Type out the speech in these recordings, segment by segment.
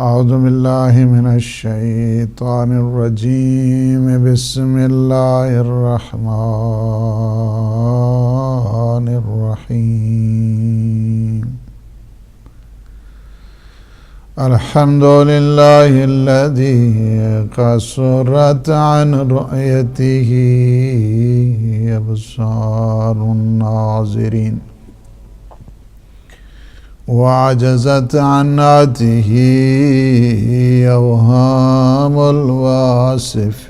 اعوذ باللہ من الشیطان الرجیم بسم اللہ الرحمن الرحیم الحمد للہ الذی قصرت عن رؤیتہ ابصار الناظرین وعجزت عن نعته أوهام الواصفين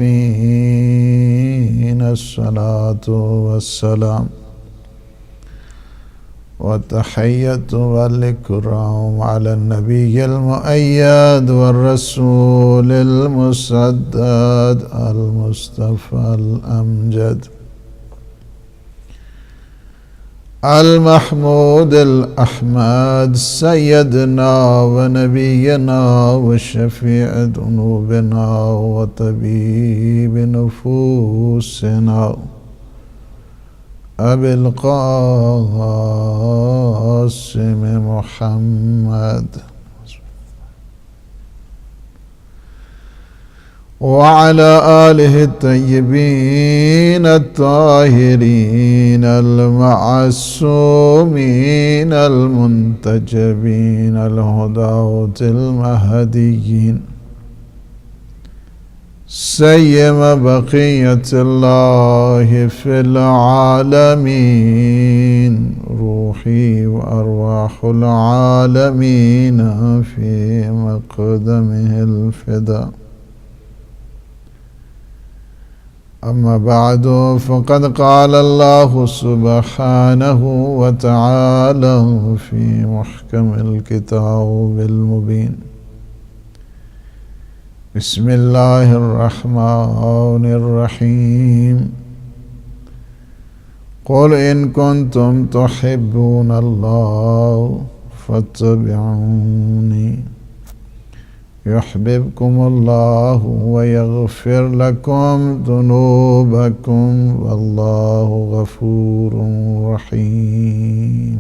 الصلاة والسلام والتحية والإكرام على النبي المؤيد والرسول المسدد المصطفى الأمجد المحمود الأحمد سيدنا ونبينا وشفيع ذنوبنا وطبيب نفوسنا أبي القاسم محمد وعلى آله الطيبين الطاهرين المعصومين المنتجبين الهداة المهديين سيما بقية الله في العالمين روحي وأرواح العالمين في مقدمه الفداء. أما بعد فقد قال الله سبحانه وتعالى في محكم الكتاب المبين بسم الله الرحمن الرحيم قل إن كنتم تحبون الله فاتبعوني يحببكم الله ويغفر لكم ذنوبكم والله غفور رحيم.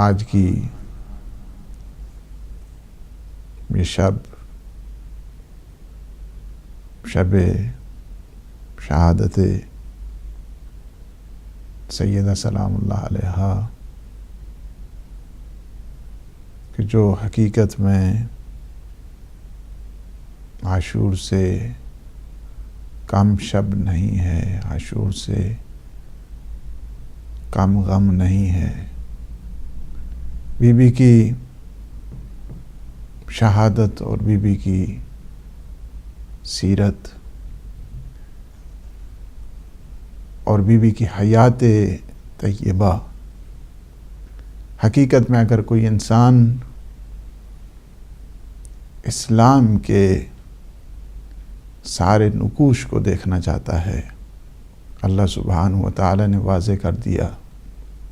آج کی یہ شب شہادت سیدہ سلام اللہ علیہا کہ جو حقیقت میں عاشور سے کم شب نہیں ہے، عاشور سے کم غم نہیں ہے. بی بی کی شہادت اور بی بی کی سیرت اور بی بی کی حیات طیبہ، حقیقت میں اگر کوئی انسان اسلام کے سارے نقوش کو دیکھنا چاہتا ہے، اللہ سبحانہ و تعالی نے واضح کر دیا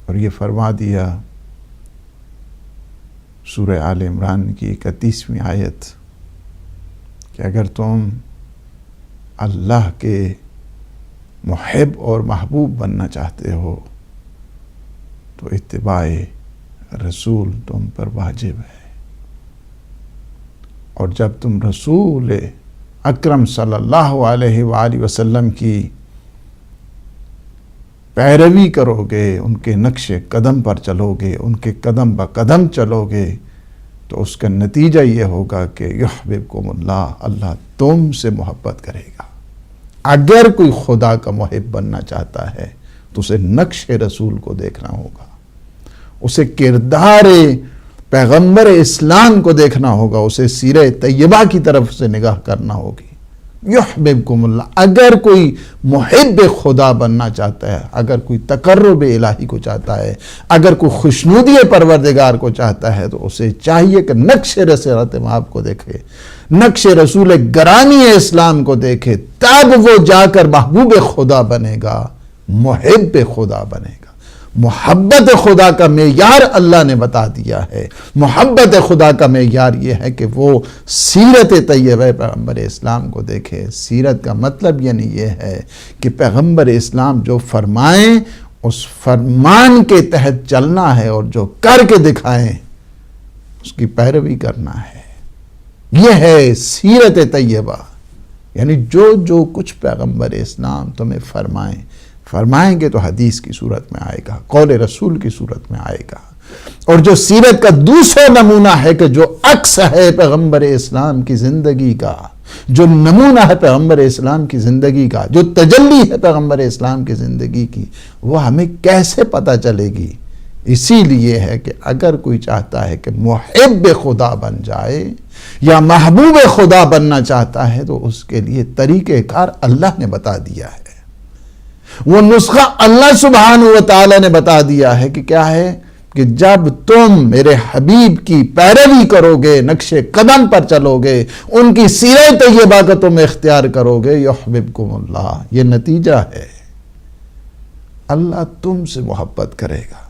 اور یہ فرما دیا سورہ آل عمران کی 31ویں آیت کہ اگر تم اللہ کے محب اور محبوب بننا چاہتے ہو تو اتباع رسول تم پر واجب ہے. اور جب تم رسول اکرم صلی اللہ علیہ وآلہ وسلم کی پیروی کرو گے، ان کے نقش قدم پر چلو گے، ان کے قدم بہ قدم چلو گے، تو اس کا نتیجہ یہ ہوگا کہ یحببکم اللہ، اللہ تم سے محبت کرے گا. اگر کوئی خدا کا محب بننا چاہتا ہے تو اسے نقش رسول کو دیکھنا ہوگا، اسے کردار پیغمبر اسلام کو دیکھنا ہوگا، اسے سیرہ طیبہ کی طرف سے نگاہ کرنا ہوگی. یحببکم اللہ، اگر کوئی محب خدا بننا چاہتا ہے، اگر کوئی تقرب الہی کو چاہتا ہے، اگر کوئی خوشنودی پروردگار کو چاہتا ہے تو اسے چاہیے کہ نقش رسالت مآب کو دیکھے، نقش رسول گرامی اسلام کو دیکھے، تب وہ جا کر محبوب خدا بنے گا، محب خدا بنے گا. محبت خدا کا معیار اللہ نے بتا دیا ہے. محبت خدا کا معیار یہ ہے کہ وہ سیرت طیبہ پیغمبر اسلام کو دیکھے. سیرت کا مطلب یعنی یہ ہے کہ پیغمبر اسلام جو فرمائیں اس فرمان کے تحت چلنا ہے، اور جو کر کے دکھائیں اس کی پیروی کرنا ہے۔ یہ ہے سیرت طیبہ، یعنی جو کچھ پیغمبر اسلام تمہیں فرمائیں گے تو حدیث کی صورت میں آئے گا، قول رسول کی صورت میں آئے گا۔ اور جو سیرت کا دوسرا نمونہ ہے کہ جو عکس ہے پیغمبر اسلام کی زندگی کا، جو نمونہ ہے پیغمبر اسلام کی زندگی کا، جو تجلی ہے پیغمبر اسلام کی زندگی کی، وہ ہمیں کیسے پتہ چلے گی؟ اسی لیے ہے کہ اگر کوئی چاہتا ہے کہ محب خدا بن جائے یا محبوب خدا بننا چاہتا ہے تو اس کے لیے طریقہ کار اللہ نے بتا دیا ہے، وہ نسخہ اللہ سبحانہ و تعالی نے بتا دیا ہے کہ کیا ہے کہ جب تم میرے حبیب کی پیروی کرو گے، نقش قدم پر چلو گے، ان کی سیرت طیبہ کا تم اختیار کرو گے، یحببکم اللہ، یہ نتیجہ ہے اللہ تم سے محبت کرے گا۔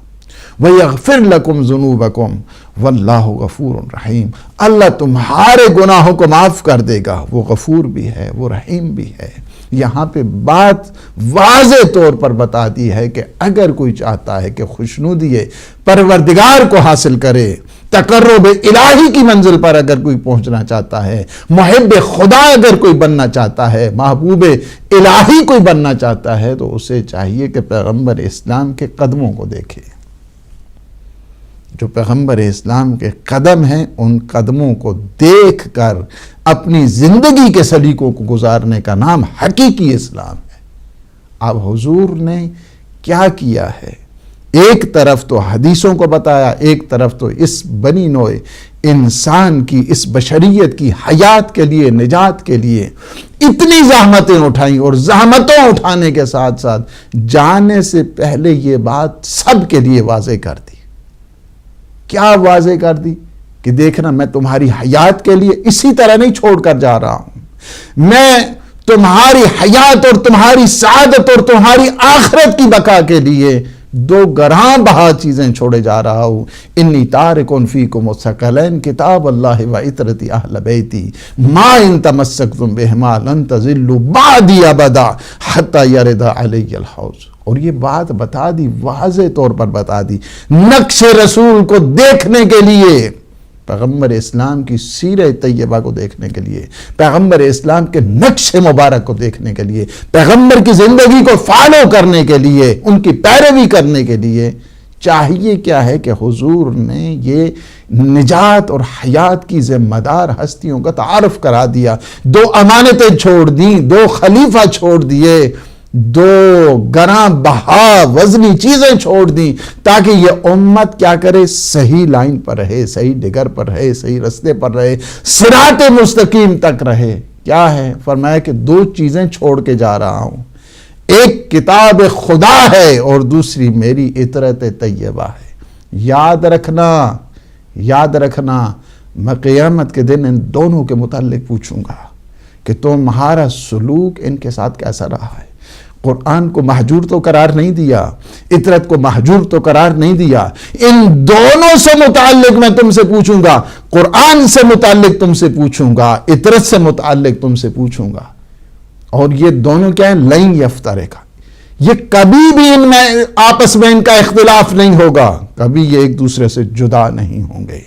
وَيَغْفِرْ لَكُمْ ذُنُوبَكُمْ وَاللَّهُ غَفُورٌ رَحِيمٌ، اللہ تمہارے گناہوں کو معاف کر دے گا، وہ غفور بھی ہے، وہ رحیم بھی ہے۔ یہاں پہ بات واضح طور پر بتا دی ہے کہ اگر کوئی چاہتا ہے کہ خوشنودی پروردگار کو حاصل کرے، تقرب الہی کی منزل پر اگر کوئی پہنچنا چاہتا ہے، محب خدا اگر کوئی بننا چاہتا ہے، محبوب الہی کوئی بننا چاہتا ہے، تو اسے چاہیے کہ پیغمبر اسلام کے قدموں کو دیکھے۔ جو پیغمبر اسلام کے قدم ہیں ان قدموں کو دیکھ کر اپنی زندگی کے سلیقوں کو گزارنے کا نام حقیقی اسلام ہے۔ اب حضور نے کیا کیا ہے؟ ایک طرف تو حدیثوں کو بتایا، ایک طرف تو اس بنی نوع انسان کی، اس بشریت کی حیات کے لیے، نجات کے لیے اتنی زحمتیں اٹھائیں، اور زحمتوں اٹھانے کے ساتھ ساتھ جانے سے پہلے یہ بات سب کے لیے واضح کر دی۔ کیا واضح کر دی؟ کہ دیکھنا میں تمہاری حیات کے لیے اسی طرح نہیں چھوڑ کر جا رہا ہوں، میں تمہاری حیات اور تمہاری سعادت اور تمہاری آخرت کی بقا کے لیے دو گراں بہا چیزیں چھوڑے جا رہا ہوں۔ انی تارکن فیکم الثقلین کتاب اللہ و عطرتی اہل بیتی ما ان تمسکتم بہما لن تضلوا بعدی ابدا حتی یرد علی الحوض۔ اور یہ بات بتا دی، واضح طور پر بتا دی، نقش رسول کو دیکھنے کے لیے، پیغمبر اسلام کی سیرت طیبہ کو دیکھنے کے لیے، پیغمبر اسلام کے نقش مبارک کو دیکھنے کے لیے، پیغمبر کی زندگی کو فالو کرنے کے لیے، ان کی پیروی کرنے کے لیے چاہیے کیا ہے کہ حضور نے یہ نجات اور حیات کی ذمہ دار ہستیوں کا تعارف کرا دیا، دو امانتیں چھوڑ دیں، دو خلیفہ چھوڑ دیے، دو گراں بہا وزنی چیزیں چھوڑ دیں، تاکہ یہ امت کیا کرے؟ صحیح لائن پر رہے، صحیح ڈگر پر رہے، صحیح رستے پر رہے، صراط مستقیم تک رہے۔ کیا ہے؟ فرمایا کہ دو چیزیں چھوڑ کے جا رہا ہوں، ایک کتاب خدا ہے اور دوسری میری عطرت طیبہ ہے۔ یاد رکھنا میں قیامت کے دن ان دونوں کے متعلق پوچھوں گا کہ تمہارا سلوک ان کے ساتھ کیسا رہا ہے۔ قرآن کو محجور تو قرار نہیں دیا، عطرت کو محجور تو قرار نہیں دیا، ان دونوں سے متعلق میں تم سے پوچھوں گا، قرآن سے متعلق تم سے پوچھوں گا، عطرت سے متعلق تم سے پوچھوں گا۔ اور یہ دونوں کیا ہیں؟ لن یفترقا، یہ کبھی بھی ان میں آپس میں ان کا اختلاف نہیں ہوگا، کبھی یہ ایک دوسرے سے جدا نہیں ہوں گے۔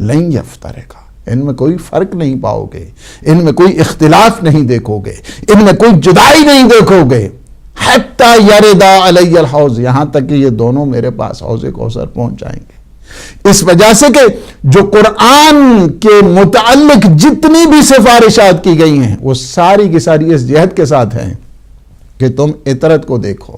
لن یفترقا، ان میں کوئی فرق نہیں پاؤ گے، ان میں کوئی اختلاف نہیں دیکھو گے، ان میں کوئی جدائی نہیں دیکھو گے، حتی یردا علی الحوض، یہاں تک کہ یہ دونوں میرے پاس حوض کوثر پہنچ جائیں گے۔ اس وجہ سے کہ جو قرآن کے متعلق جتنی بھی سفارشات کی گئی ہیں وہ ساری کی ساری اس جہت کے ساتھ ہیں کہ تم عطرت کو دیکھو،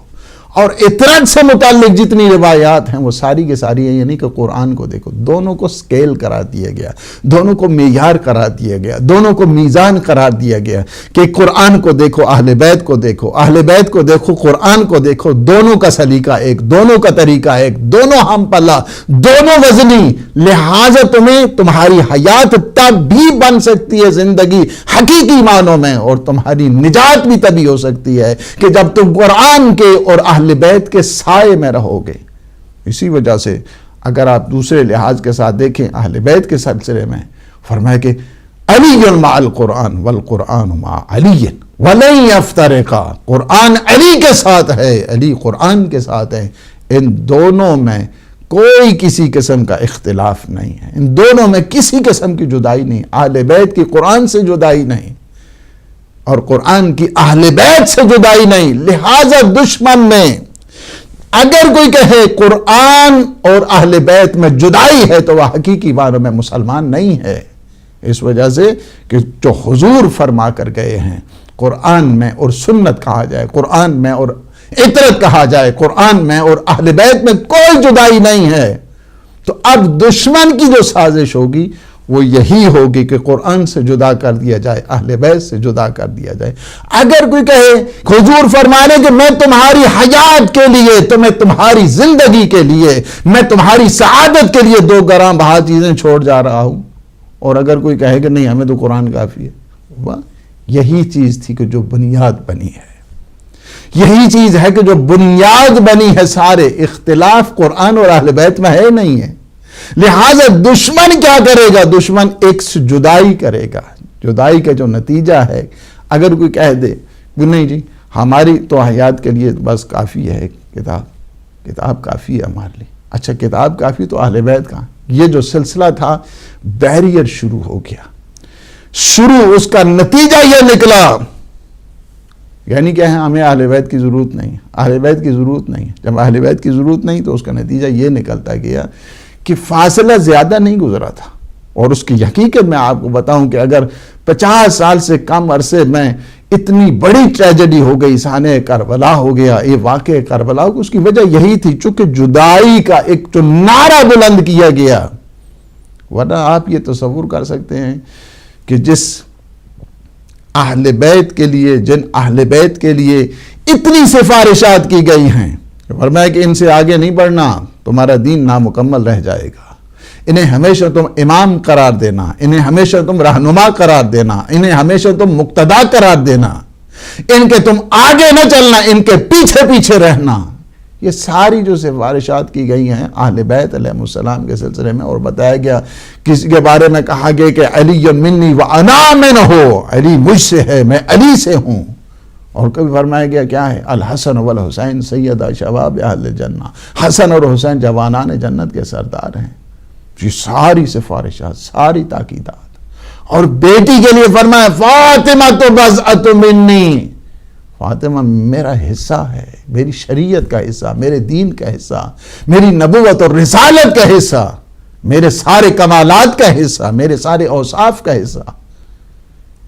اور عطرت سے متعلق جتنی روایات ہیں وہ ساری کی ساری ہیں، یعنی کہ قرآن کو دیکھو۔ دونوں کو سکیل قرار دیا گیا، دونوں کو معیار قرار دیا گیا، دونوں کو میزان قرار دیا گیا کہ قرآن کو دیکھو، اہل بیت کو دیکھو، اہل بیت کو دیکھو، قرآن کو دیکھو، دونوں کا سلیقہ ایک، دونوں کا طریقہ ایک، دونوں ہم پلہ، دونوں وزنی، لہٰذا تمہیں تمہاری حیات تب بھی بن سکتی ہے زندگی حقیقی معنوں میں، اور تمہاری نجات بھی تبھی ہو سکتی ہے کہ جب تم قرآن کے اور اہل بیت کے سائے میں رہو گے۔ اسی وجہ سے اگر آپ دوسرے لحاظ کے ساتھ دیکھیں اہل بیت کے سلسلے میں فرمایا کہ علی مع القرآن والقرآن مع علی ولن یفترقا، قرآن علی کے ساتھ ہے، علی قرآن کے ساتھ ہے، ان دونوں میں کوئی کسی قسم کا اختلاف نہیں ہے، ان دونوں میں کسی قسم کی جدائی نہیں، اہل بیت کی قرآن سے جدائی نہیں اور قرآن کی اہل بیت سے جدائی نہیں۔ لہذا دشمن میں اگر کوئی کہے قرآن اور اہل بیت میں جدائی ہے تو وہ حقیقی معنوں میں مسلمان نہیں ہے، اس وجہ سے کہ جو حضور فرما کر گئے ہیں قرآن میں اور سنت کہا جائے، قرآن میں اور اطرت کہا جائے، قرآن میں اور اہل بیت میں کوئی جدائی نہیں ہے۔ تو اب دشمن کی جو سازش ہوگی وہ یہی ہوگی کہ قرآن سے جدا کر دیا جائے، اہل بیت سے جدا کر دیا جائے۔ اگر کوئی کہے حضور فرمانے کہ میں تمہاری حیات کے لیے، تمہاری زندگی کے لیے، میں تمہاری سعادت کے لیے 2 گرام بہا چیزیں چھوڑ جا رہا ہوں، اور اگر کوئی کہے کہ نہیں ہمیں تو قرآن کافی ہے، یہی چیز تھی کہ جو بنیاد بنی ہے، یہی چیز ہے کہ جو بنیاد بنی ہے۔ سارے اختلاف قرآن اور اہل بیت میں ہے نہیں ہے، لہذا دشمن کیا کرے گا؟ دشمن ایک سے جدائی کرے گا۔ جدائی کا جو نتیجہ ہے، اگر کوئی کہہ دے کہ نہیں جی ہماری تو حیات کے لیے بس کافی ہے کتاب کافی ہے ہمارے لیے، اچھا کتاب کافی تو اہل بیت کہاں؟ یہ جو سلسلہ تھا بیریئر شروع ہو گیا، اس کا نتیجہ یہ نکلا، یعنی کہ ہمیں اہل بیت کی ضرورت نہیں، اہل بیت کی ضرورت نہیں۔ جب اہل بیت کی ضرورت نہیں تو اس کا نتیجہ یہ نکلتا گیا کہ فاصلہ زیادہ نہیں گزرا تھا، اور اس کی حقیقت میں آپ کو بتاؤں کہ اگر 50 سال سے کم عرصے میں اتنی بڑی ٹریجڈی ہو گئی، سانحہ کربلا ہو گیا، یہ واقعہ کربلا ہو گیا، اس کی وجہ یہی تھی چونکہ جدائی کا ایک جو نعرہ بلند کیا گیا۔ ورنہ آپ یہ تصور کر سکتے ہیں کہ جس اہل بیت کے لیے، جن اہل بیت کے لیے اتنی سفارشات کی گئی ہیں، فرمایا کہ ان سے آگے نہیں بڑھنا، تمہارا دین نامکمل رہ جائے گا، انہیں ہمیشہ تم امام قرار دینا، انہیں ہمیشہ تم رہنما قرار دینا، انہیں ہمیشہ تم مقتدا قرار دینا، ان کے تم آگے نہ چلنا، ان کے پیچھے پیچھے رہنا۔ یہ ساری جو سفارشات کی گئی ہیں اہل بیت علیہ السلام کے سلسلے میں، اور بتایا گیا کسی کے بارے میں کہا گیا کہ علی منی وانا منہ، علی مجھ سے ہے میں علی سے ہوں، اور کبھی فرمایا گیا کیا ہے الحسن والحسین سیدہ شباب اہل جنہ، حسن اور حسین جوانان جنت کے سردار ہیں۔ یہ ساری سفارشات، ساری تاکیدات، اور بیٹی کے لیے فرمایا فاطمہ تو بضعۃ منی، فاطمہ میرا حصہ ہے، میری شریعت کا حصہ، میرے دین کا حصہ، میری نبوت اور رسالت کا حصہ، میرے سارے کمالات کا حصہ، میرے سارے اوصاف کا حصہ۔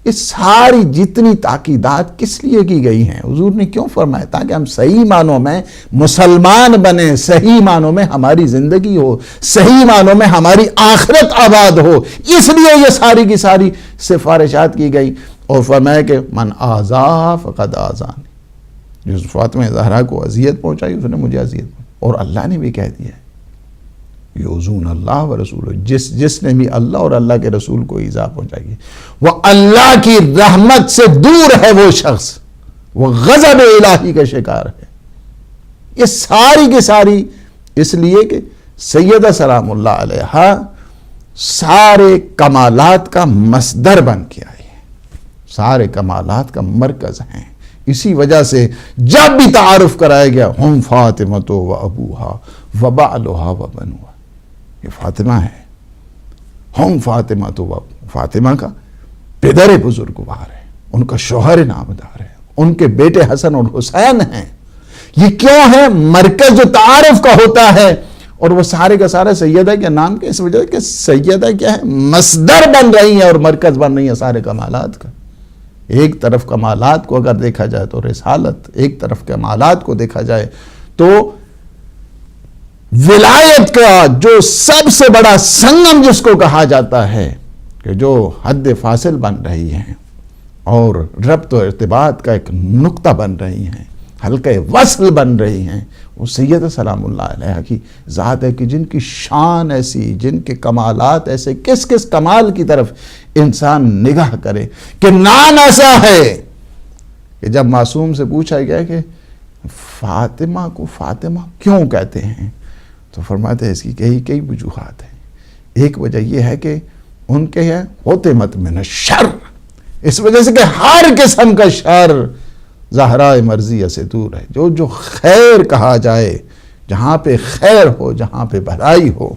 اس ساری جتنی تاکیدات کس لیے کی گئی ہیں؟ حضور نے کیوں فرمایا؟ تاکہ ہم صحیح معنوں میں مسلمان بنیں، صحیح معنوں میں ہماری زندگی ہو، صحیح معنوں میں ہماری آخرت آباد ہو، اس لیے یہ ساری کی ساری سفارشات کی گئی۔ اور فرمایا کہ من آذا فقد آذانی، جس فاطمہ زہرا کو اذیت پہنچائی اس نے مجھے اذیت پہنچائی، اور اللہ نے بھی کہہ دیا ہے یؤذون اللہ و رسولہ، جس نے بھی اللہ اور اللہ کے رسول کو ایذا پہنچائی ہے وہ اللہ کی رحمت سے دور ہے، وہ شخص وہ غضب الہی کا شکار ہے۔ یہ ساری کی ساری اس لیے کہ سیدہ سلام اللہ علیہا سارے کمالات کا مصدر بن کے آئی ہیں، سارے کمالات کا مرکز ہیں۔ اسی وجہ سے جب بھی تعارف کرایا گیا ہم فاطمہ و ابوہا و بعلہا و بنوہا، یہ فاطمہ ہے، ہم فاطمہ تو فاطمہ کا پدر بزرگوار ہے، ان کا شوہر نامدار ہے، ان کے بیٹے حسن اور حسین ہیں۔ یہ کیوں ہے؟ مرکز جو تعارف کا ہوتا ہے، اور وہ سارے کا سارے سیدہ کے نام کے اس وجہ کہ سیدہ کیا ہے؟ مصدر بن رہی ہیں اور مرکز بن رہی ہیں سارے کمالات کا۔ ایک طرف کمالات کو اگر دیکھا جائے تو رسالت، ایک طرف کمالات کو دیکھا جائے تو ولایت کا جو سب سے بڑا سنگم جس کو کہا جاتا ہے، کہ جو حد فاصل بن رہی ہیں اور ربط و ارتباط کا ایک نقطہ بن رہی ہیں، حلقہ وصل بن رہی ہیں، وہ سیدہ سلام اللہ علیہ کی ذات ہے کہ جن کی شان ایسی، جن کے کمالات ایسے، کس کس کمال کی طرف انسان نگاہ کرے کہ نام ایسا ہے کہ جب معصوم سے پوچھا گیا کہ فاطمہ کو فاطمہ کیوں کہتے ہیں تو فرماتے ہیں اس کی کئی وجوہات ہیں۔ ایک وجہ یہ ہے کہ ان کے ہے فاطمۃ من الشر، اس وجہ سے کہ ہر قسم کا شر زہرا مرضیہ سے دور ہے۔ جو خیر کہا جائے جہاں پہ خیر ہو، جہاں پہ بھلائی ہو،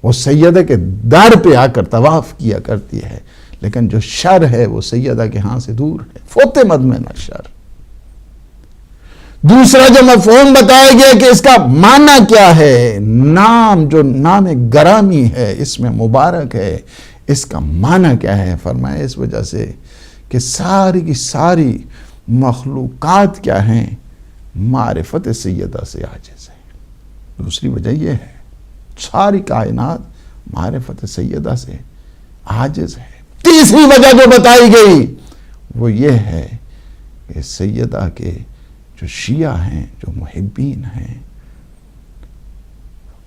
وہ سیدہ کے در پہ آ کر طواف کیا کرتی ہے، لیکن جو شر ہے وہ سیدہ کے ہاں سے دور ہے، فوت مدمن شر۔ دوسرا جو مفہوم بتایا گیا کہ اس کا معنی کیا ہے، نام جو نام گرامی ہے، اس میں مبارک ہے، اس کا معنی کیا ہے؟ فرمایا اس وجہ سے کہ ساری کی ساری مخلوقات کیا ہیں، معرفت سیدہ سے عاجز ہے۔ دوسری وجہ یہ ہے ساری کائنات معرفت سیدہ سے عاجز ہے۔ تیسری وجہ جو بتائی گئی وہ یہ ہے کہ سیدہ کے جو شیعہ ہیں، جو محبین ہیں،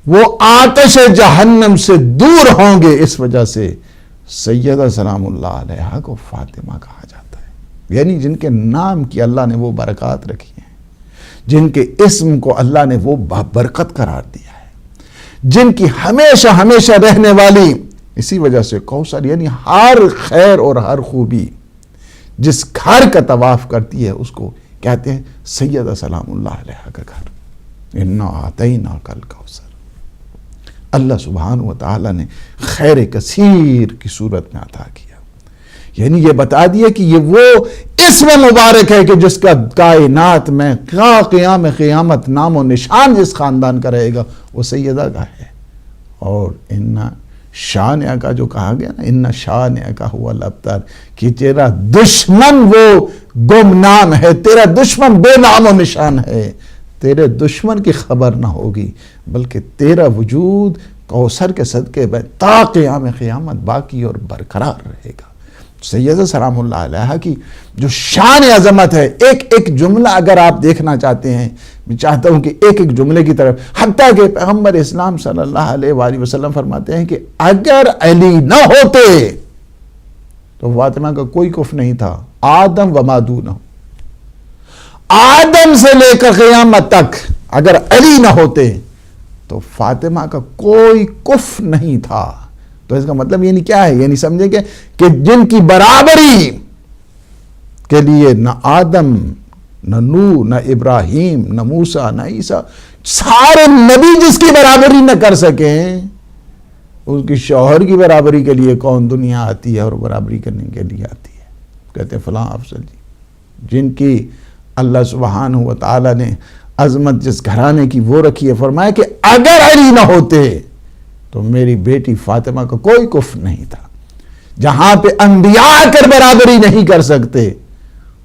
وہ آتش جہنم سے دور ہوں گے۔ اس وجہ سے سیدہ سلام اللہ علیہا کو فاطمہ کہا جاتا ہے، یعنی جن کے نام کی اللہ نے وہ برکات رکھی ہیں، جن کے اسم کو اللہ نے وہ برکت قرار دیا ہے، جن کی ہمیشہ ہمیشہ رہنے والی، اسی وجہ سے کوثر یعنی ہر خیر اور ہر خوبی جس گھر کا طواف کرتی ہے اس کو کہتے ہیں سیدہ سلام اللہ علیہا کا گھر۔ انا اعطیناک الکوثر۔ اللہ سبحانہ و تعالی نے خیر کثیر کی صورت میں عطا کیا، یعنی یہ بتا دیا کہ یہ وہ اسم مبارک ہے کہ جس کا کائنات میں قیام قیامت نام و نشان جس خاندان کا رہے گا وہ سیدہ کا ہے۔ اور ان شانئہ کا جو کہا گیا نا، ان شانئہ کا ہوا الابتر، کہ تیرا دشمن وہ گمنام ہے، تیرا دشمن بے نام و نشان ہے، تیرے دشمن کی خبر نہ ہوگی، بلکہ تیرا وجود کوثر کے صدقے میں تا قیام قیامت باقی اور برقرار رہے گا۔ سیدہ سلام اللہ علیہا کی جو شان عظمت ہے، ایک ایک جملہ اگر آپ دیکھنا چاہتے ہیں، میں چاہتا ہوں کہ ایک ایک جملے کی طرف، حتیٰ کہ پیغمبر اسلام صلی اللہ علیہ وآلہ وسلم فرماتے ہیں کہ اگر علی نہ ہوتے تو فاطمہ کا کوئی کفر نہیں تھا، آدم و ما دونہ، آدم سے لے کر قیامت تک اگر علی نہ ہوتے تو فاطمہ کا کوئی کفر نہیں تھا۔ تو اس کا مطلب یعنی کیا ہے؟ یعنی سمجھیں کہ جن کی برابری کے لیے نہ آدم، نہ نوح، نہ ابراہیم، نہ موسیٰ، نہ عیسیٰ، سارے نبی جس کی برابری نہ کر سکیں، اس کی شوہر کی برابری کے لیے کون دنیا آتی ہے اور برابری کرنے کے لیے آتی ہے؟ کہتے ہیں فلاں افضل جی، جن کی اللہ سبحانہ و تعالی نے عظمت جس گھرانے کی وہ رکھی ہے، فرمایا کہ اگر علی نہ ہوتے تو میری بیٹی فاطمہ کا کوئی کفر نہیں تھا۔ جہاں پہ انبیاء کر برابری نہیں کر سکتے،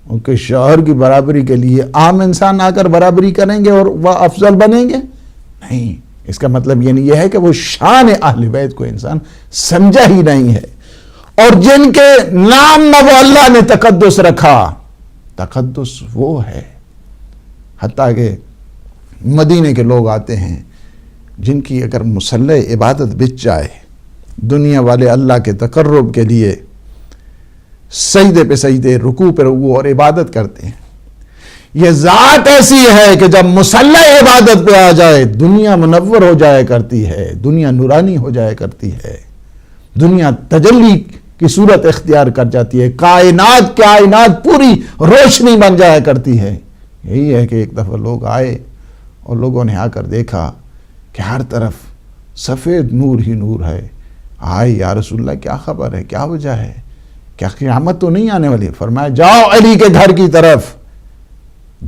ان کے شوہر کی برابری کے لیے عام انسان آ کر برابری کریں گے اور وہ افضل بنیں گے؟ نہیں۔ اس کا مطلب یعنی یہ ہے کہ وہ شان اہل بیت کو انسان سمجھا ہی نہیں ہے، اور جن کے نام میں وہ اللہ نے تقدس رکھا، تقدس وہ ہے، حتیٰ کہ مدینے کے لوگ آتے ہیں جن کی اگر مسلح عبادت بچ جائے، دنیا والے اللہ کے تقرب کے لیے سجدے پہ سجدے، رکوع پہ رکوع اور عبادت کرتے ہیں، یہ ذات ایسی ہے کہ جب مسلح عبادت پہ آ جائے دنیا منور ہو جایا کرتی ہے، دنیا نورانی ہو جایا کرتی ہے، دنیا تجلی کی صورت اختیار کر جاتی ہے، کائنات پوری روشنی بن جایا کرتی ہے۔ یہی ہے کہ ایک دفعہ لوگ آئے اور لوگوں نے آ کر دیکھا کہ ہر طرف سفید نور ہی نور ہے۔ آئے یا رسول اللہ کیا خبر ہے، کیا وجہ ہے، کیا قیامت تو نہیں آنے والی؟ فرمایا جاؤ علی کے گھر کی طرف۔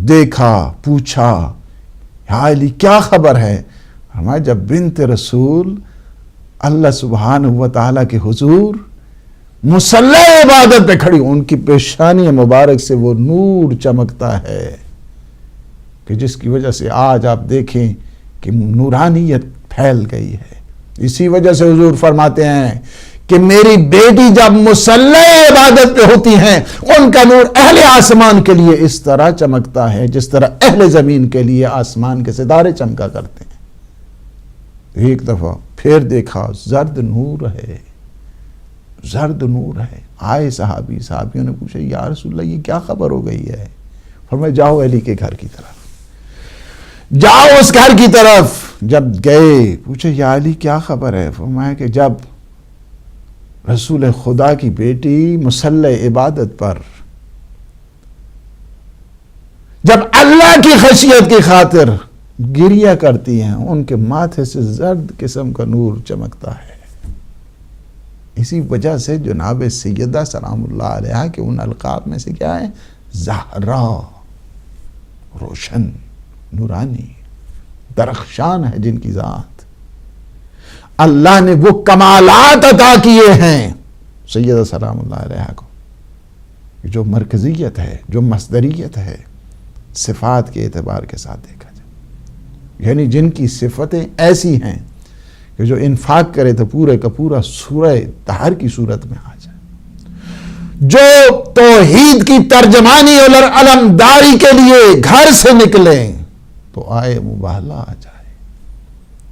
دیکھا، پوچھا یا علی کیا خبر ہے؟ فرمایا جب بنت رسول اللہ سبحانہ و تعالیٰ کے حضور مصلی عبادت پہ کھڑی، ان کی پیشانی مبارک سے وہ نور چمکتا ہے کہ جس کی وجہ سے آج آپ دیکھیں کہ نورانیت پھیل گئی ہے۔ اسی وجہ سے حضور فرماتے ہیں کہ میری بیٹی جب مصلی عبادت پہ ہوتی ہیں ان کا نور اہل آسمان کے لیے اس طرح چمکتا ہے جس طرح اہل زمین کے لیے آسمان کے ستارے چمکا کرتے ہیں۔ ایک دفعہ پھر دیکھا زرد نور ہے، زرد نور ہے۔ آئے صحابیوں نے پوچھا یا رسول اللہ یہ کیا خبر ہو گئی ہے؟ فرمایا جاؤ علی کے گھر کی طرف، جاؤ اس گھر کی طرف۔ جب گئے پوچھے یا علی کیا خبر ہے؟ فرمایا کہ جب رسول خدا کی بیٹی مصلی عبادت پر جب اللہ کی خشیت کی خاطر گریہ کرتی ہیں، ان کے ماتھے سے زرد قسم کا نور چمکتا ہے۔ اسی وجہ سے جناب سیدہ سلام اللہ علیہا کے ان القاب میں سے کیا ہے؟ زہرا، روشن، نورانی، درخشان ہے جن کی ذات۔ اللہ نے وہ کمالات عطا کیے ہیں سیدہ سلام اللہ علیہا کو، جو مرکزیت ہے، جو مصدریت ہے، صفات کے اعتبار کے ساتھ دیکھا جائے، یعنی جن کی صفتیں ایسی ہیں کہ جو انفاق کرے تو پورے کا پورا سورہ طہر کی صورت میں آ جائے، جو توحید کی ترجمانی اور علمداری کے لیے گھر سے نکلیں تو آئے مباہلہ آ جائے،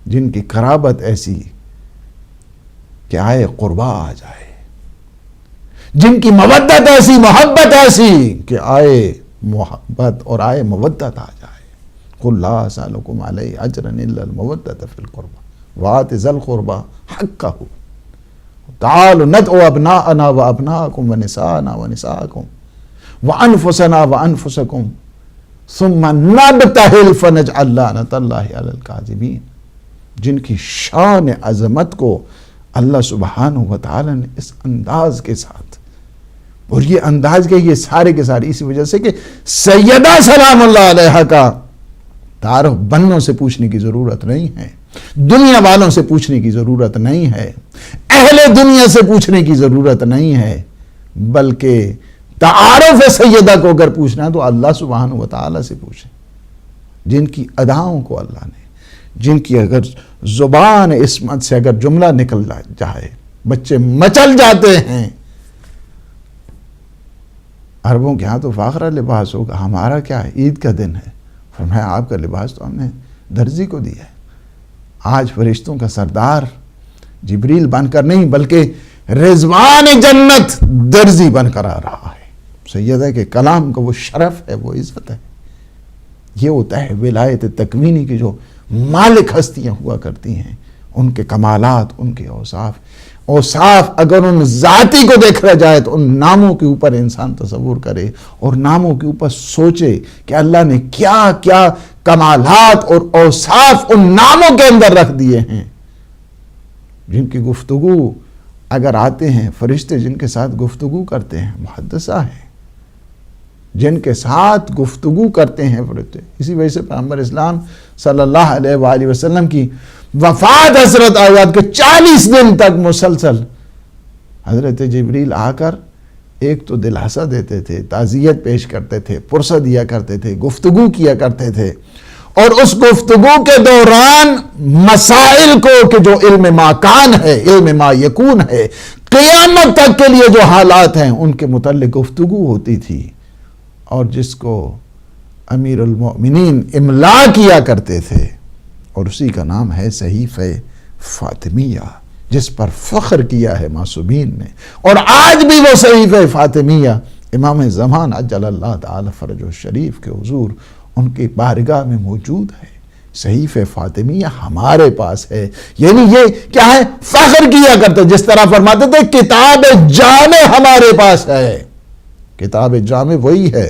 جن کی قرابت ایسی کہ آئے قربا آ جائے، جن کی مودت ایسی، محبت ایسی کہ آئے محبت اور آئے مودت آ جائے۔ قُلْ لَا أَسْأَلُكُمْ عَلَيْهِ أَجْرًا إِلَّا الْمَوَدَّةَ فِي الْقُرْبَى وَآتِ ذَا الْقُرْبَى حَقَّهُ تَعَالُوا نَدْعُ أَبْنَاءَنَا وَأَبْنَاءَكُمْ وَنِسَاءَنَا وَنِسَاءَكُمْ وَأَنفُسَنَا وَأَنفُسَكُمْ ثُمَّ نَبْتَهِلْ فَنَجْعَلْ لَعْنَةَ اللَّهِ عَلَى الْكَاذِبِينَ، جن کی شان عظمت کو اللہ سبحانہ وتعالی نے اس انداز کے ساتھ، اور یہ انداز کے یہ سارے کے سارے اسی وجہ سے کہ سیدہ سلام اللہ علیہا کا تعارف بنوں سے پوچھنے کی ضرورت نہیں ہے، دنیا والوں سے پوچھنے کی ضرورت نہیں ہے، اہل دنیا سے پوچھنے کی ضرورت نہیں ہے، بلکہ تعارف سیدہ کو اگر پوچھنا ہے تو اللہ سبحانہ وتعالی سے پوچھیں، جن کی اداؤں کو اللہ نے، جن کی اگر زبان عصمت سے اگر جملہ نکل جائے بچے مچل جاتے ہیں۔ عربوں کے ہاں تو فاخرہ لباس ہوگا، ہمارا کیا ہے؟ عید کا دن ہے، فرمایا آپ کا لباس تو ہم نے درزی کو دیا ہے۔ آج فرشتوں کا سردار جبریل بن کر نہیں بلکہ رضوان جنت درزی بن کر آ رہا ہے۔ سیدہ کے کلام کا وہ شرف ہے، وہ عزت ہے۔ یہ ہوتا ہے ولایت تکوینی کی جو مالک ہستیاں ہوا کرتی ہیں، ان کے کمالات، ان کے اوصاف اگر ان ذاتی کو دیکھا جائے تو ان ناموں کے اوپر انسان تصور کرے اور ناموں کے اوپر سوچے کہ اللہ نے کیا کیا کمالات اور اوصاف ان ناموں کے اندر رکھ دیے ہیں، جن کی گفتگو اگر آتے ہیں فرشتے، جن کے ساتھ گفتگو کرتے ہیں محدثہ ہیں، جن کے ساتھ گفتگو کرتے ہیں فرشتے۔ اسی وجہ سے پیغمبر اسلام صلی اللہ علیہ وآلہ وسلم کی وفات حضرت آزاد کے 40 دن تک مسلسل حضرت جبریل آ کر ایک تو دلاسا دیتے تھے، تعزیت پیش کرتے تھے، پرسہ دیا کرتے تھے، گفتگو کیا کرتے تھے، اور اس گفتگو کے دوران مسائل کو کہ جو علم ما کان ہے، علم ما یکون ہے، قیامت تک کے لیے جو حالات ہیں ان کے متعلق گفتگو ہوتی تھی، اور جس کو امیر المؤمنین املا کیا کرتے تھے، اور اسی کا نام ہے صحیفہ فاطمیہ، جس پر فخر کیا ہے معصومین نے، اور آج بھی وہ صحیفہ فاطمیہ امام زمان عجل اللہ تعالی فرجہ الشریف کے حضور ان کی بارگاہ میں موجود ہے۔ صحیفہ فاطمیہ ہمارے پاس ہے، یعنی یہ کیا ہے؟ فخر کیا کرتے، جس طرح فرماتے تھے کتاب جامع ہمارے پاس ہے۔ کتاب جامع وہی ہے